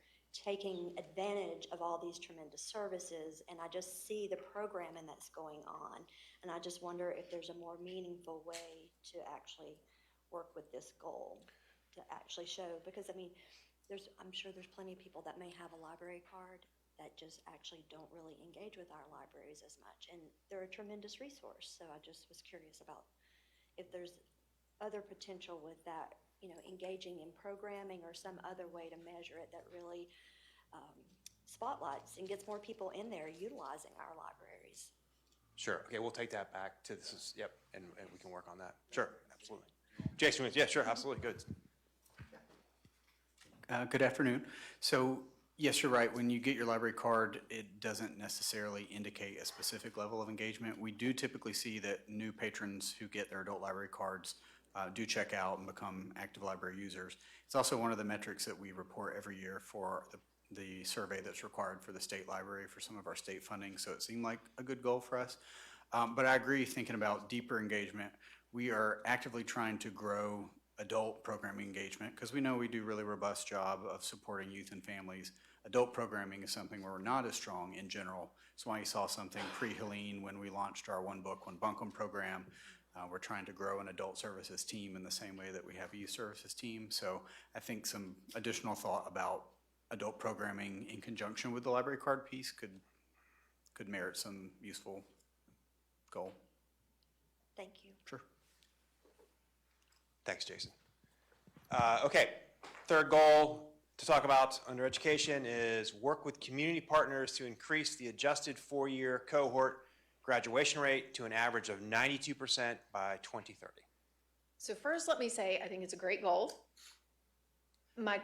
taking advantage of all these tremendous services. And I just see the programming that's going on. And I just wonder if there's a more meaningful way to actually work with this goal, to actually show, because I mean, I'm sure there's plenty of people that may have a library card that just actually don't really engage with our libraries as much. And they're a tremendous resource. So I just was curious about if there's other potential with that, you know, engaging in programming or some other way to measure it that really spotlights and gets more people in there utilizing our libraries. Sure. Okay, we'll take that back to this. Yep, and we can work on that. Sure, absolutely. Jason, yeah, sure, absolutely, good. Good afternoon. So, yes, you're right. When you get your library card, it doesn't necessarily indicate a specific level of engagement. We do typically see that new patrons who get their adult library cards do check out and become active library users. It's also one of the metrics that we report every year for the survey that's required for the state library for some of our state funding, so it seemed like a good goal for us. But I agree, thinking about deeper engagement, we are actively trying to grow adult programming engagement because we know we do a really robust job of supporting youth and families. Adult programming is something where we're not as strong in general. That's why you saw something pre-Helene when we launched our One Book, One Buncombe program. We're trying to grow an adult services team in the same way that we have a youth services team. So I think some additional thought about adult programming in conjunction with the library card piece could merit some useful goal. Thank you. Sure. Thanks, Jason. Okay, third goal to talk about under education is work with community partners to increase the adjusted four-year cohort graduation rate to an average of 92% by 2030. So first, let me say, I think it's a great goal. My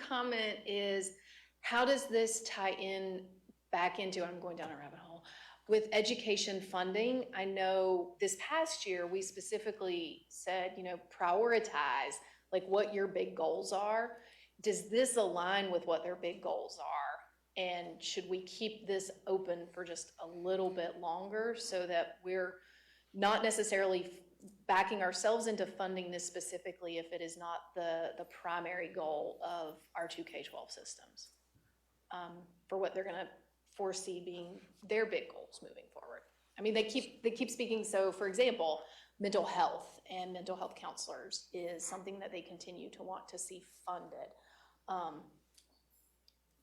comment is, how does this tie in back into, I'm going down a rabbit hole, with education funding? I know this past year, we specifically said, you know, prioritize like what your big goals are. Does this align with what their big goals are? And should we keep this open for just a little bit longer so that we're not necessarily backing ourselves into funding this specifically if it is not the primary goal of our two K-12 systems for what they're going to foresee being their big goals moving forward? I mean, they keep speaking. So, for example, mental health and mental health counselors is something that they continue to want to see funded.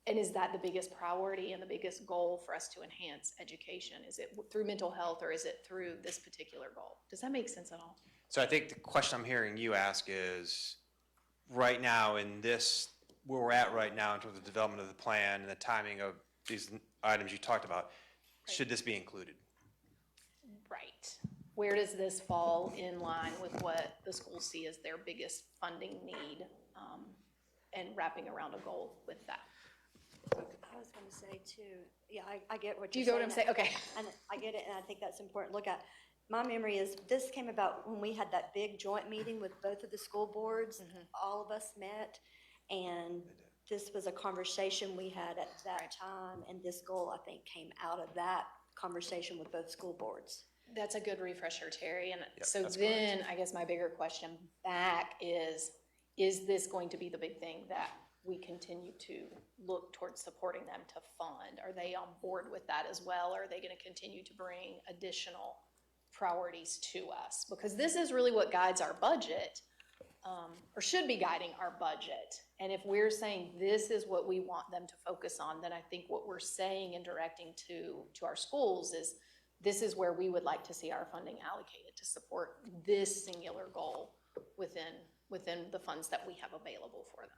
And is that the biggest priority and the biggest goal for us to enhance education? Is it through mental health or is it through this particular goal? Does that make sense at all? So I think the question I'm hearing you ask is, right now in this, where we're at right now in terms of the development of the plan and the timing of these items you talked about, should this be included? Right. Where does this fall in line with what the schools see as their biggest funding need, and wrapping around a goal with that? I was going to say too, yeah, I get what Do you're saying. you get what I'm saying? Okay. And I get it, and I think that's important. Look, my memory is this came about when we had that big joint meeting with both of the school boards. All of us met, and this was a conversation we had at that time, and this goal, I think, came out of that conversation with both school boards. That's a good refresher, Terry. And Yep, so then I guess my bigger question back is this going to be the big thing that we continue to look towards supporting them to fund? Are they on board with that as well? Or are they going to continue to bring additional priorities to us? Because this is really what guides our budget, or should be guiding our budget. And if we're saying this is what we want them to focus on, then I think what we're saying and directing to our schools is this is where we would like to see our funding allocated to support this singular goal within the funds that we have available for them.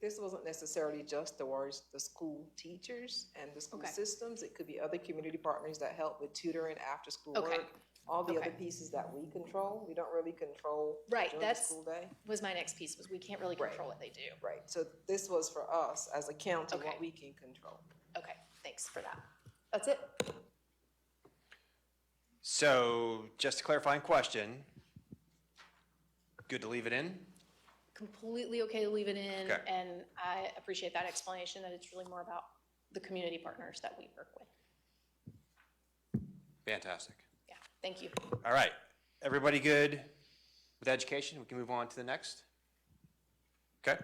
This wasn't necessarily just towards the school teachers and the school Okay. systems. It could be other community partners that help with tutoring, after-school Okay. work, all the other Okay. pieces that we control. We don't really control Right, during the that's, school day. was my next piece, was we can't really Right. control what they do. Right, so this was for us as a county, Okay. what we can control. Okay, thanks for that. That's it. So just a clarifying question. Good to leave it in? Completely okay to leave it in, Okay. and I appreciate that explanation, that it's really more about the community partners that we work with. Fantastic. Yeah, thank you. All right. Everybody good with education? We can move on to the next. Okay.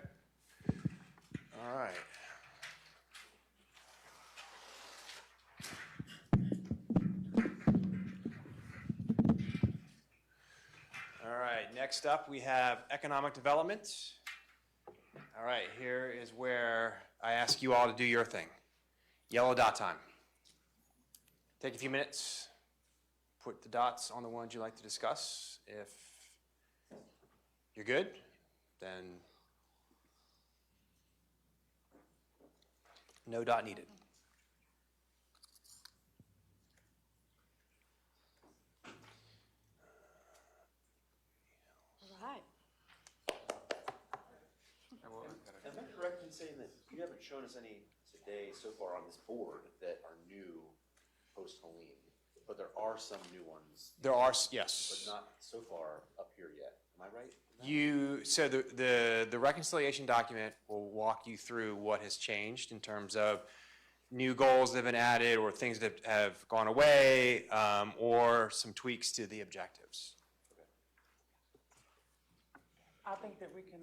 All right. All right, next up, we have economic development. All right, here is where I ask you all to do your thing. Yellow dot time. Take a few minutes, put the dots on the ones you'd like to discuss. If you're good, then no dot needed. All right. Am I correct in saying that you haven't shown us any today so far on this board that are new post-Helene? But there are some new ones, There are, yes. but not so far up here yet. Am I right? So the reconciliation document will walk you through what has changed in terms of new goals that have been added or things that have gone away, or some tweaks to the objectives. I think that we can,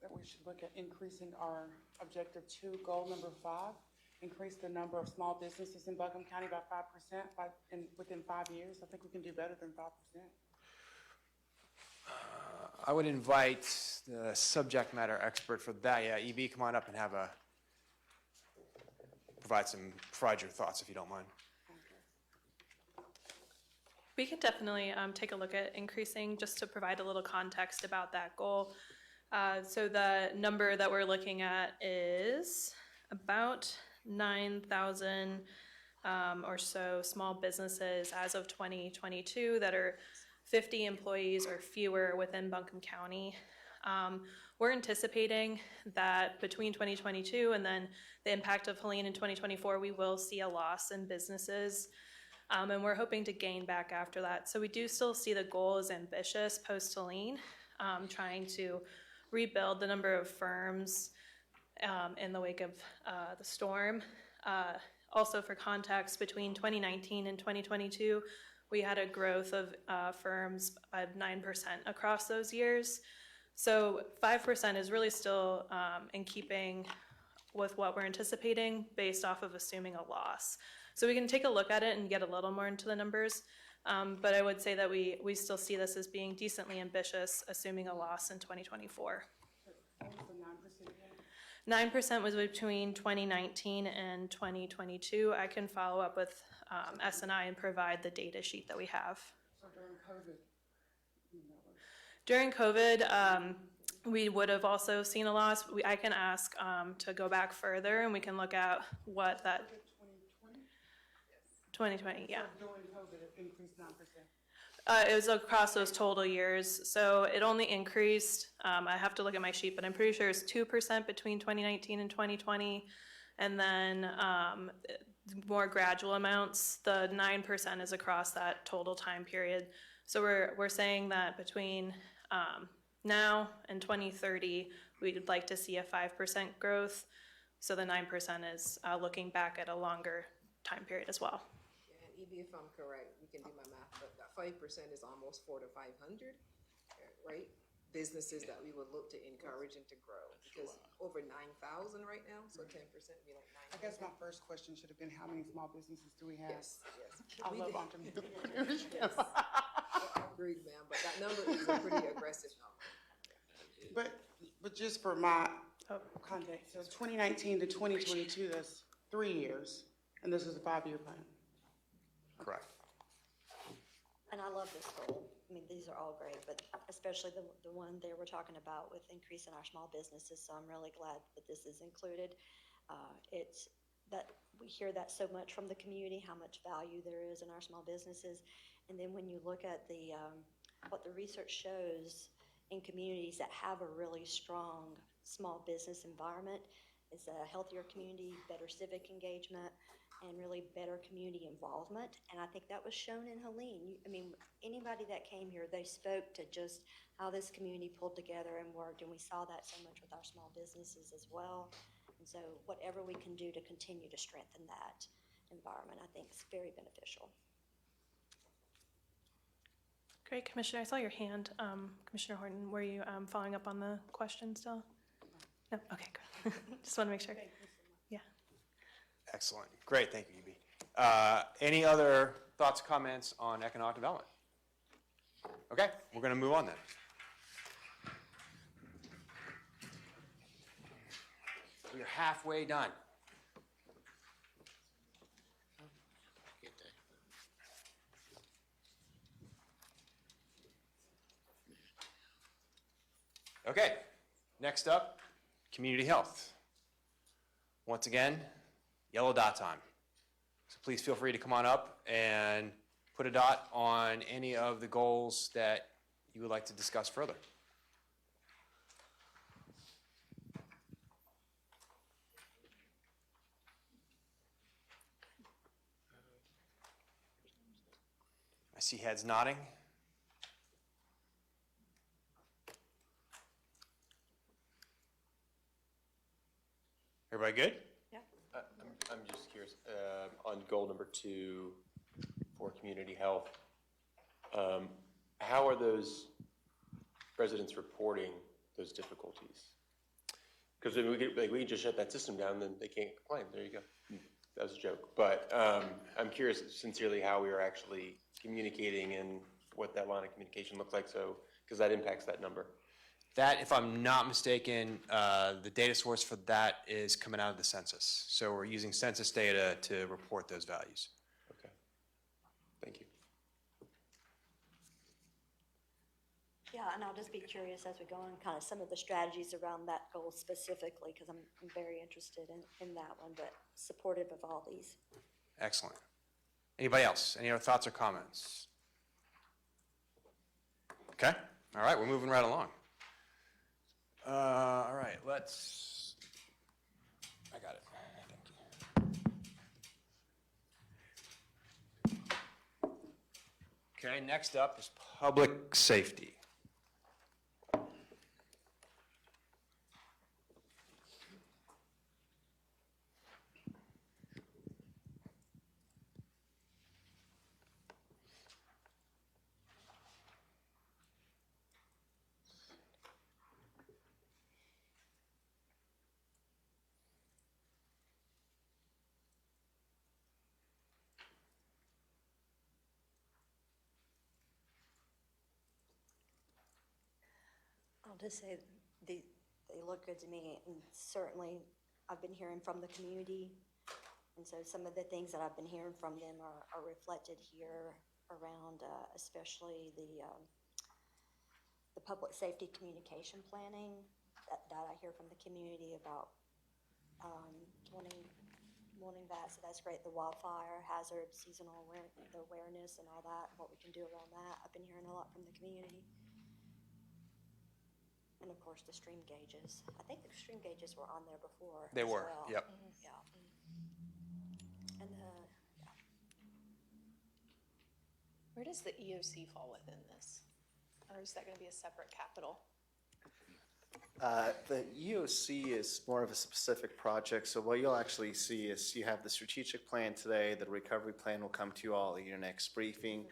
that we should look at increasing our objective 2, goal number 5, increase the number of small businesses in Buncombe County by 5% within 5 years. I think we can do better than 5%. I would invite the subject matter expert for that. Yeah, EB, come on up and provide your thoughts if you don't mind. We can definitely take a look at increasing, just to provide a little context about that goal. So the number that we're looking at is about 9,000 or so small businesses as of 2022 that are 50 employees or fewer within Buncombe County. We're anticipating that between 2022 and then the impact of Helene in 2024, we will see a loss in businesses. And we're hoping to gain back after that. So we do still see the goal as ambitious post-Helene, trying to rebuild the number of firms in the wake of the storm. Also for context, between 2019 and 2022, we had a growth of firms of 9% across those years. So 5% is really still in keeping with what we're anticipating based off of assuming a loss. So we can take a look at it and get a little more into the numbers. But I would say that we still see this as being decently ambitious, assuming a loss in 2024. 9% was between 2019 and 2022. I can follow up with S&I and provide the data sheet that we have. So during COVID? During COVID, we would have also seen a loss. I can ask to go back further and we can look at what that. 2020, yeah. So during COVID, it increased 9%. It was across those total years. So it only increased, I have to look at my sheet, but I'm pretty sure it's 2% between 2019 and 2020. And then more gradual amounts, the 9% is across that total time period. So we're saying that between now and 2030, we'd like to see a 5% growth. So the 9% is looking back at a longer time period as well. And EB, if I'm correct, we can do my math, but that 5% is almost 400 to 500, right? Businesses that we would look to encourage and to grow, because over 9,000 right now, so 10% would be like 9,000. I guess my first question should have been, how many small businesses do we have? Yes, yes. I love entrepreneurs. Yes. Agreed, ma'am, but that number is a pretty aggressive number. But just for my context, so 2019 to 2022, that's 3 years, and this is a 5-year plan. Correct. And I love this goal. I mean, these are all great, but especially the one there we're talking about with increasing our small businesses, so I'm really glad that this is included. It's that, we hear that so much from the community, how much value there is in our small businesses. And then when you look at the, what the research shows in communities that have a really strong small business environment, is a healthier community, better civic engagement, and really better community involvement. And I think that was shown in Helene. I mean, anybody that came here, they spoke to just how this community pulled together and worked, and we saw that so much with our small businesses as well. And so whatever we can do to continue to strengthen that environment, I think is very beneficial. Great, Commissioner. I saw your hand. Commissioner Horton, were you following up on the question still? No? Okay, good. Just want to make sure. Yeah. Excellent. Great, thank you, EB. Any other thoughts, comments on economic development? Okay, we're going to move on then. We're halfway done. Okay, next up, community health. Once again, yellow dot time. So please feel free to come on up and put a dot on any of the goals that you would like to discuss further. I see heads nodding. Everybody good? Yeah. I'm just curious, on goal number 2 for community health, how are those residents reporting those difficulties? Because we can just shut that system down, then they can't complain. There you go. That was a joke. But I'm curious sincerely how we are actually communicating and what that line of communication looks like, so, because that impacts that number. That, if I'm not mistaken, the data source for that is coming out of the census. So we're using census data to report those values. Okay. Thank you. Yeah, and I'll just be curious as we go on, kind of some of the strategies around that goal specifically, because I'm very interested in that one, but supportive of all these. Excellent. Anybody else? Any other thoughts or comments? Okay. All right, we're moving right along. All right, I got it. Thank you. Okay, next up is public safety. I'll just say they look good to me, and certainly I've been hearing from the community, and so some of the things that I've been hearing from them are reflected here around especially the public safety communication planning that I hear from the community about wanting that, so that's great. The wildfire hazard, seasonal awareness and all that, what we can do around that. I've been hearing a lot from the community. And of course, the stream gauges. I think the stream gauges were on there before. They as were, well. yep. Yeah. And yeah. Where does the EOC fall within this? Or is that going to be a separate capital? The EOC is more of a specific project, so what you'll actually see is you have the strategic plan today, the recovery plan will come to you all at your next briefing,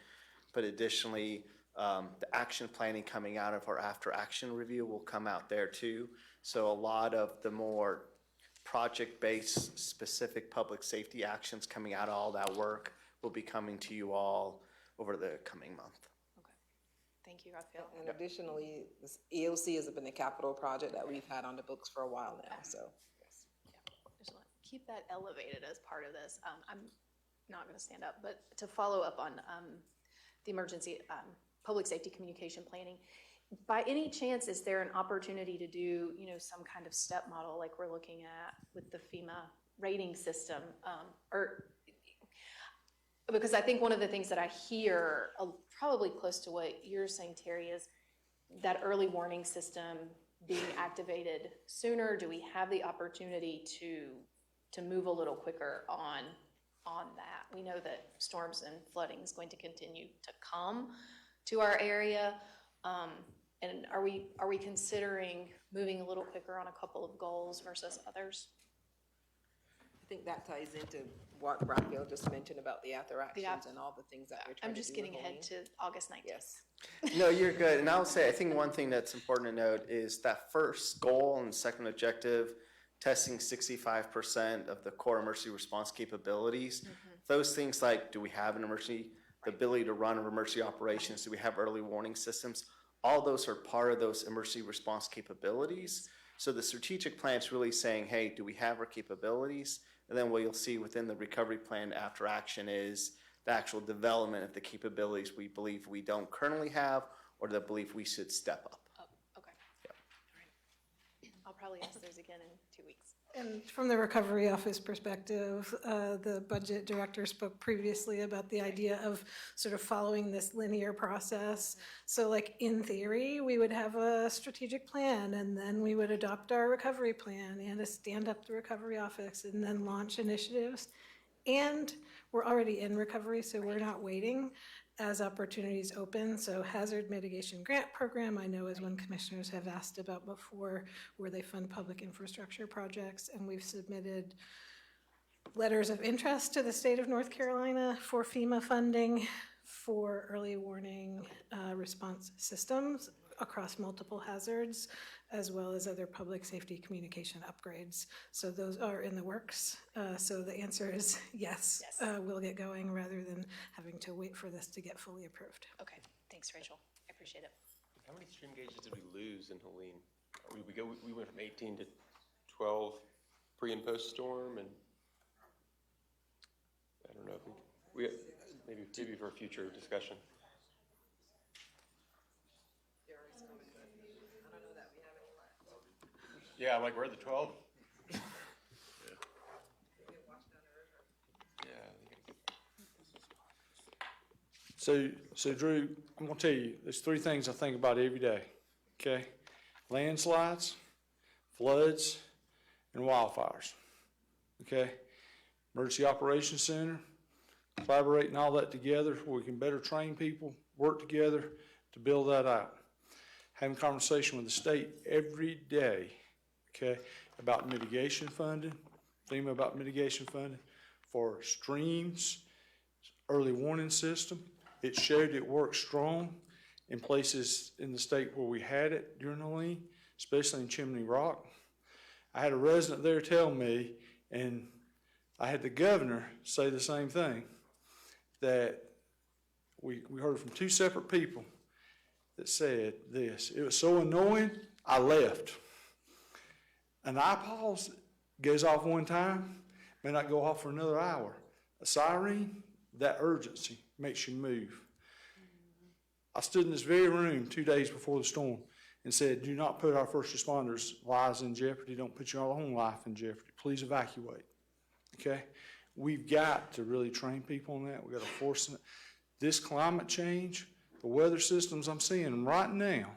but additionally, the action planning coming out of our after action review will come out there too. So a lot of the more project-based specific public safety actions coming out of all that work will be coming to you all over the coming month. Thank you, Raphael. And additionally, this EOC has been a capital project that we've had on the books for a while now, so. Yes. Just want to keep that elevated as part of this. I'm not going to stand up, but to follow up on the emergency public safety communication planning. By any chance, is there an opportunity to do, some kind of step model like we're looking at with the FEMA rating system? Because I think one of the things that I hear, probably close to what you're saying, Terry, is that early warning system being activated sooner. Do we have the opportunity to move a little quicker on that? We know that storms and flooding is going to continue to come to our area. And are we considering moving a little quicker on a couple of goals versus others? I think that ties into what Raphael just mentioned about the after actions and all the things that we're trying to do. I'm just getting ahead to August 19th. Yes. No, you're good. And I'll say, I think one thing that's important to note is that first goal and second objective, testing 65% of the core emergency response capabilities. Those things like, do we have an emergency, the ability to run emergency operations? Do we have early warning systems? All those are part of those emergency response capabilities. So the strategic plan is really saying, hey, do we have our capabilities? And then what you'll see within the recovery plan after action is the actual development of the capabilities we believe we don't currently have or that believe we should step up. Okay. All right. I'll probably ask those again in 2 weeks. And from the recovery office perspective, the budget director spoke previously about the idea of sort of following this linear process. So like in theory, we would have a strategic plan and then we would adopt our recovery plan and stand up the recovery office and then launch initiatives. And we're already in recovery, so we're not waiting as opportunities open. So hazard mitigation grant program, I know is one commissioners have asked about before, where they fund public infrastructure projects. And we've submitted letters of interest to the state of North Carolina for FEMA funding for early warning response systems across multiple hazards, as well as other public safety communication upgrades. So those are in the works. So the answer is yes. We'll get going rather than having to wait for this to get fully approved. Okay, thanks, Rachel. I appreciate it. How many stream gauges did we lose in Helene? We went from 18 to 12 pre and post storm, and I don't know if we maybe for a future discussion. Yeah, I'm like, we're at the 12? Yeah. So Drew, I'm gonna tell you, there's three things I think about every day, okay? Landslides, floods, and wildfires, okay? Emergency Operations Center, collaborating all that together where we can better train people, work together to build that out. Having conversation with the state every day, okay, about mitigation funding, FEMA about mitigation funding for streams, early warning system. It showed it worked strong in places in the state where we had it during Helene, especially in Chimney Rock. I had a resident there tell me, and I had the governor say the same thing, that we heard from two separate people that said this. It was so annoying, I left. An iPause goes off one time, may not go off for another hour. A siren, that urgency makes you move. I stood in this very room 2 days before the storm and said, do not put our first responders' lives in jeopardy. Don't put your own life in jeopardy. Please evacuate, okay? We've got to really train people on that. We've got to force it. This climate change, the weather systems I'm seeing right now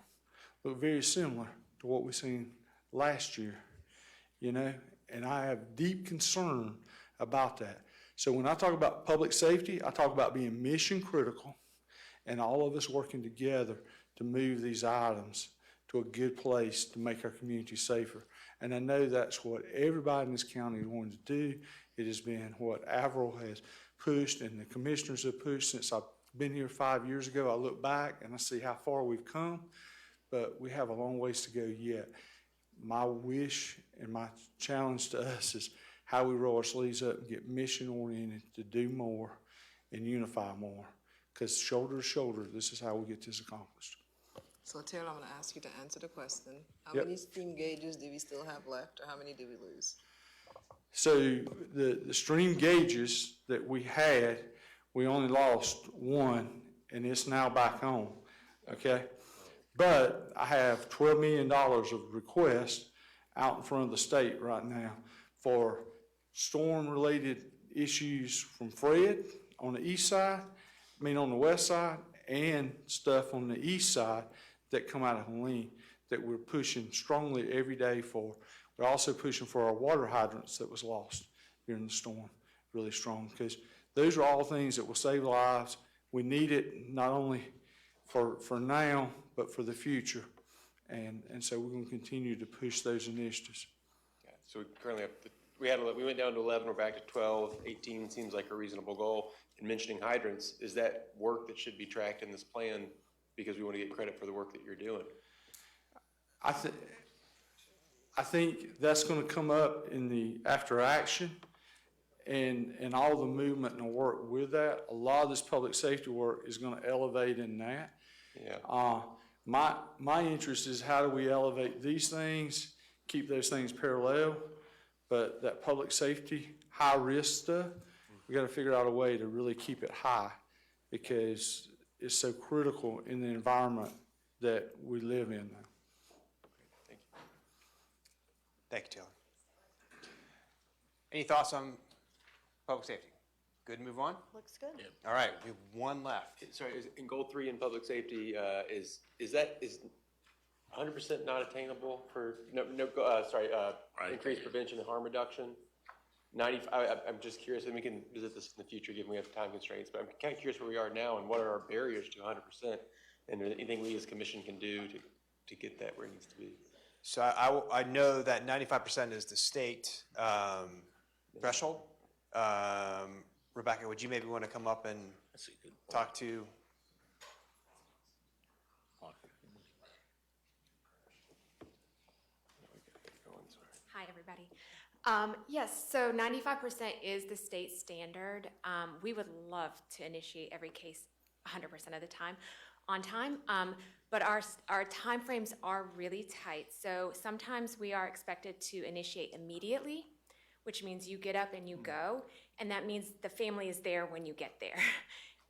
look very similar to what we've seen last year. You know, and I have deep concern about that. So when I talk about public safety, I talk about being mission critical and all of us working together to move these items to a good place to make our community safer. And I know that's what everybody in this county wanted to do. It has been what Averill has pushed and the commissioners have pushed since I've been here 5 years ago. I look back and I see how far we've come, but we have a long ways to go yet. My wish and my challenge to us is how we roll our sleeves up and get mission oriented to do more and unify more. Because shoulder to shoulder, this is how we get this accomplished. So Terry, I'm gonna ask you to answer the question. How Yep. many stream gauges do we still have left, or how many did we lose? So the stream gauges that we had, we only lost one, and it's now back on. okay? But I have $12 million of requests out in front of the state right now for storm-related issues from Fred on the east side, on the west side, and stuff on the east side that come out of Helene that we're pushing strongly every day for. We're also pushing for our water hydrants that was lost during the storm, really strong, because those are all things that will save lives. We need it not only for now, but for the future. And so we're going to continue to push those initiatives. Yeah, so we currently have, we went down to 11, we're back to 12, 18 seems like a reasonable goal. And mentioning hydrants, is that work that should be tracked in this plan because we want to get credit for the work that you're doing? I think that's going to come up in the after action and all the movement and the work with that. A lot of this public safety work is going to elevate in that. Yeah. My interest is how do we elevate these things, keep those things parallel, but that public safety, high risk stuff, we got to figure out a way to really keep it high because it's so critical in the environment that we live in now. Thank you. Thank you, Taylor. Any thoughts on public safety? Good to move on? Looks good. All right, we have one left. Sorry, in goal 3 in public safety, is 100% not attainable for, increased prevention and harm reduction? I'm just curious, and we can visit this in the future given we have time constraints, but I'm kind of curious where we are now and what are our barriers to 100%? And anything we as commission can do to get that where it needs to be? So I know that 95% is the state threshold. Rebecca, would you maybe want to come up and talk to? Hi, everybody. Yes, so 95% is the state standard. We would love to initiate every case 100% of the time, on time, but our timeframes are really tight. So sometimes we are expected to initiate immediately, which means you get up and you go, and that means the family is there when you get there.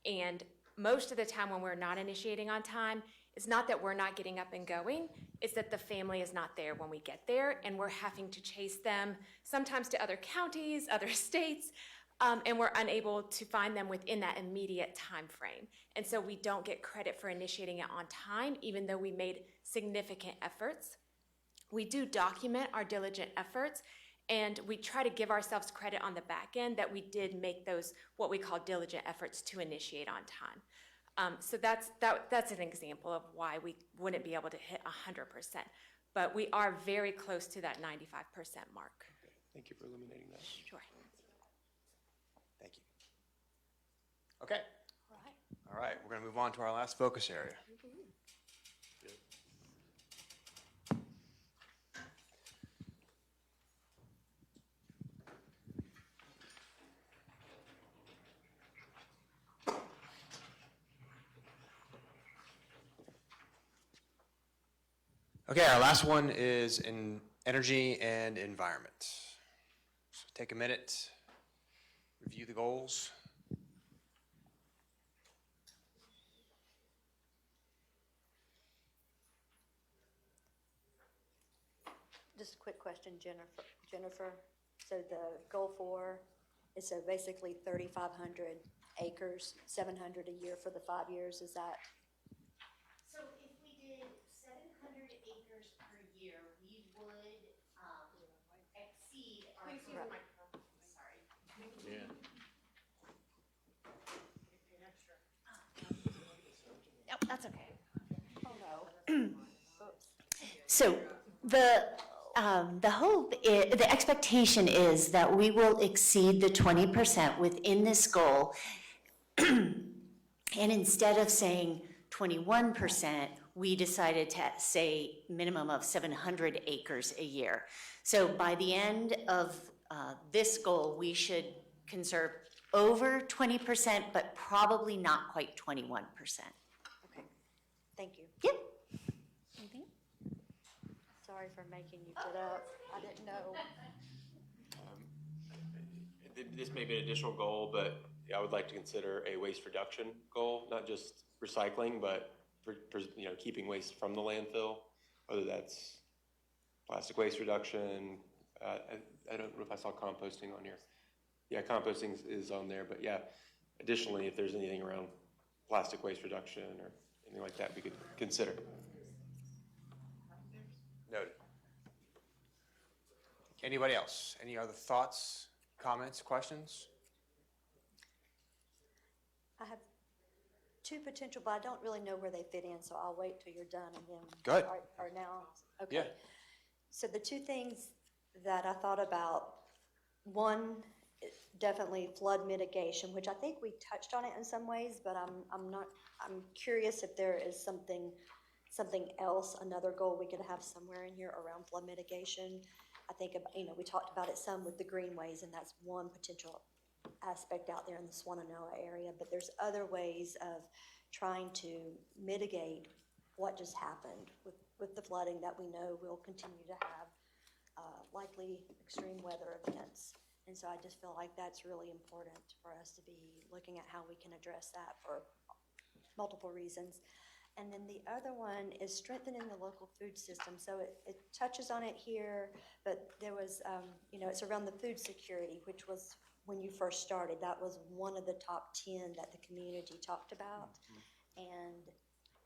And most of the time when we're not initiating on time, it's not that we're not getting up and going, it's that the family is not there when we get there, and we're having to chase them sometimes to other counties, other states, and we're unable to find them within that immediate time frame. And so we don't get credit for initiating it on time, even though we made significant efforts. We do document our diligent efforts, and we try to give ourselves credit on the back end that we did make those, what we call diligent efforts to initiate on time. So that's an example of why we wouldn't be able to hit 100%. But we are very close to that 95% mark. Okay. Thank you for eliminating that. Sure. Thank you. Okay. All right, we're going to move on to our last focus area. Okay, our last one is in energy and environment. So take a minute, review the goals. Just a quick question, Jennifer. So the goal 4 is so basically 3,500 acres, 700 a year for the 5 years, is that? So if we did 700 acres per year, we would exceed our. Please use the microphone. Sorry. Yeah. Yep, that's okay. Oh, no. So the hope, the expectation is that we will exceed the 20% within this goal. And instead of saying 21%, we decided to say minimum of 700 acres a year. So by the end of this goal, we should conserve over 20%, but probably not quite 21%. Okay, thank you. Yep. Sorry for making you get up. I didn't know. This may be an additional goal, but I would like to consider a waste reduction goal, not just recycling, but keeping waste from the landfill, whether that's plastic waste reduction. I don't know if I saw composting on here. Yeah, composting is on there, but yeah, additionally, if there's anything around plastic waste reduction or anything like that, we could consider. Noted. Anybody else? Any other thoughts, comments, questions? I have two potential, but I don't really know where they fit in, so I'll wait till you're done and then. Go ahead. Or now? Okay. Yeah. So the two things that I thought about, one, definitely flood mitigation, which I think we touched on it in some ways, but I'm curious if there is something else, another goal we could have somewhere in here around flood mitigation. I think, we talked about it some with the greenways, and that's one potential aspect out there in the Swannanoa area, but there's other ways of trying to mitigate what just happened with the flooding that we know will continue to have likely extreme weather events. And so I just feel like that's really important for us to be looking at how we can address that for multiple reasons. And then the other one is strengthening the local food system. So it touches on it here, but there was, it's around the food security, which was when you first started, that was one of the top 10 that the community talked about. And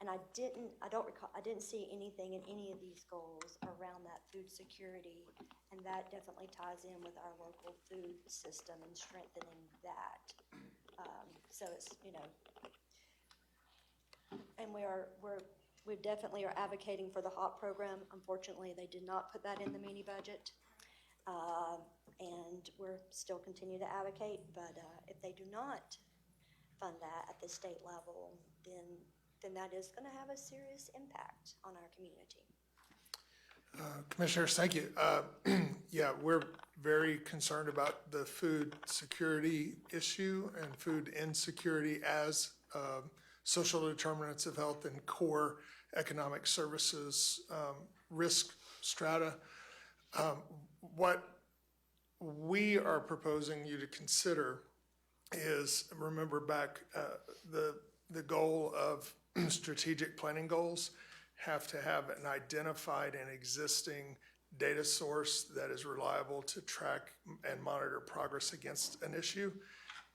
I didn't see anything in any of these goals around that food security. And that definitely ties in with our local food system and strengthening that. So it's, and we definitely are advocating for the HOP program. Unfortunately, they did not put that in the mini budget. And we're still continue to advocate, but if they do not fund that at the state level, then that is going to have a serious impact on our community. Commissioners, thank you. Yeah, we're very concerned about the food security issue and food insecurity as social determinants of health and core economic services risk strata. What we are proposing you to consider is, remember back, the goal of strategic planning goals have to have an identified and existing data source that is reliable to track and monitor progress against an issue.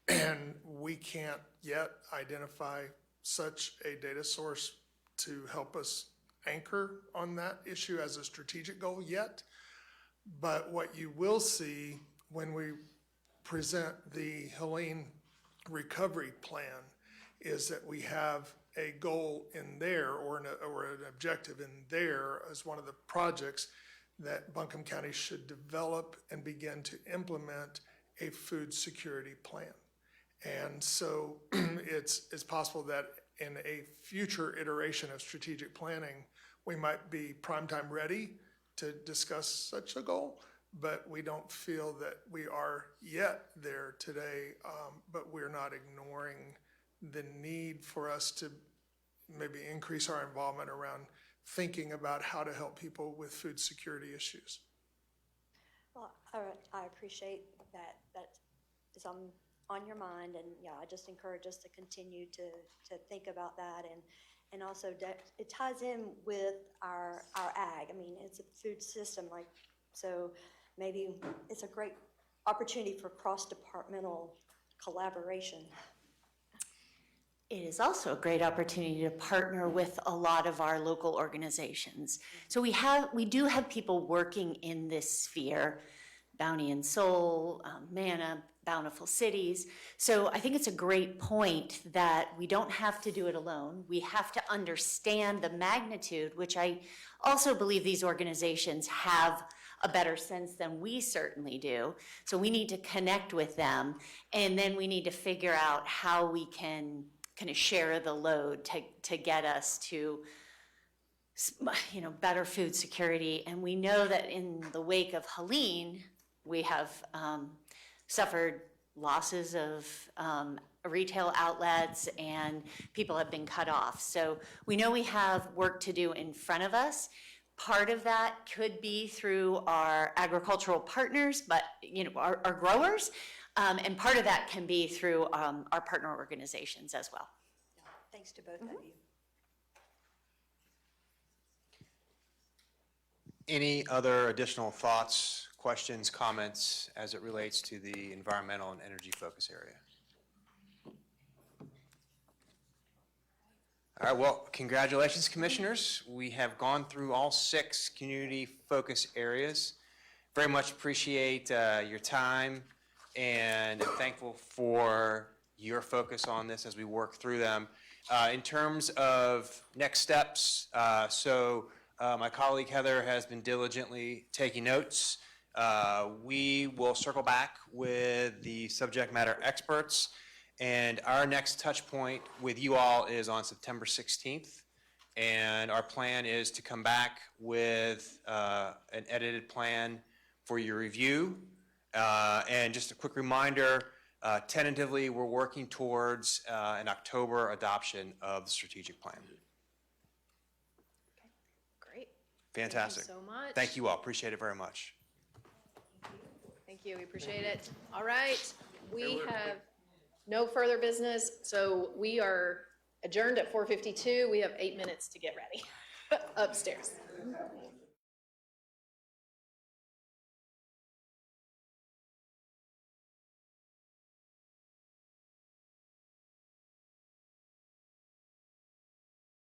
And we can't yet identify such a data source to help us anchor on that issue as a strategic goal yet. But what you will see when we present the Helene Recovery Plan is that we have a goal in there or an objective in there as one of the projects that Buncombe County should develop and begin to implement a food security plan. And so it's possible that in a future iteration of strategic planning, we might be primetime ready to discuss such a goal, but we don't feel that we are yet there today, but we're not ignoring the need for us to maybe increase our involvement around thinking about how to help people with food security issues. Well, I appreciate that is on your mind, and yeah, I just encourage us to continue to think about that, and also it ties in with our ag. I mean, it's a food system, so maybe it's a great opportunity for cross-departmental collaboration. It is also a great opportunity to partner with a lot of our local organizations. So we do have people working in this sphere, Bounty and Soul, Manna, Bountiful Cities. So I think it's a great point that we don't have to do it alone. We have to understand the magnitude, which I also believe these organizations have a better sense than we certainly do. So we need to connect with them, and then we need to figure out how we can kind of share the load to get us to, better food security. And we know that in the wake of Helene, we have suffered losses of retail outlets, and people have been cut off. So we know we have work to do in front of us. Part of that could be through our agricultural partners, but our growers, and part of that can be through our partner organizations as well. Yeah, thanks to both of you. Any other additional thoughts, questions, comments as it relates to the environmental and energy focus area? All right, well, congratulations, commissioners. We have gone through all 6 community focus areas. Very much appreciate your time and am thankful for your focus on this as we work through them. In terms of next steps, my colleague Heather has been diligently taking notes. We will circle back with the subject matter experts, and our next touch point with you all is on September 16th. And our plan is to come back with an edited plan for your review. And just a quick reminder, tentatively, we're working towards an October adoption of the strategic plan. Great. Fantastic. Thank you so much. Thank you all. Appreciate it very much. Thank you, we appreciate it. All right, we have no further business, so we are adjourned at 4:52. We have 8 minutes to get ready upstairs.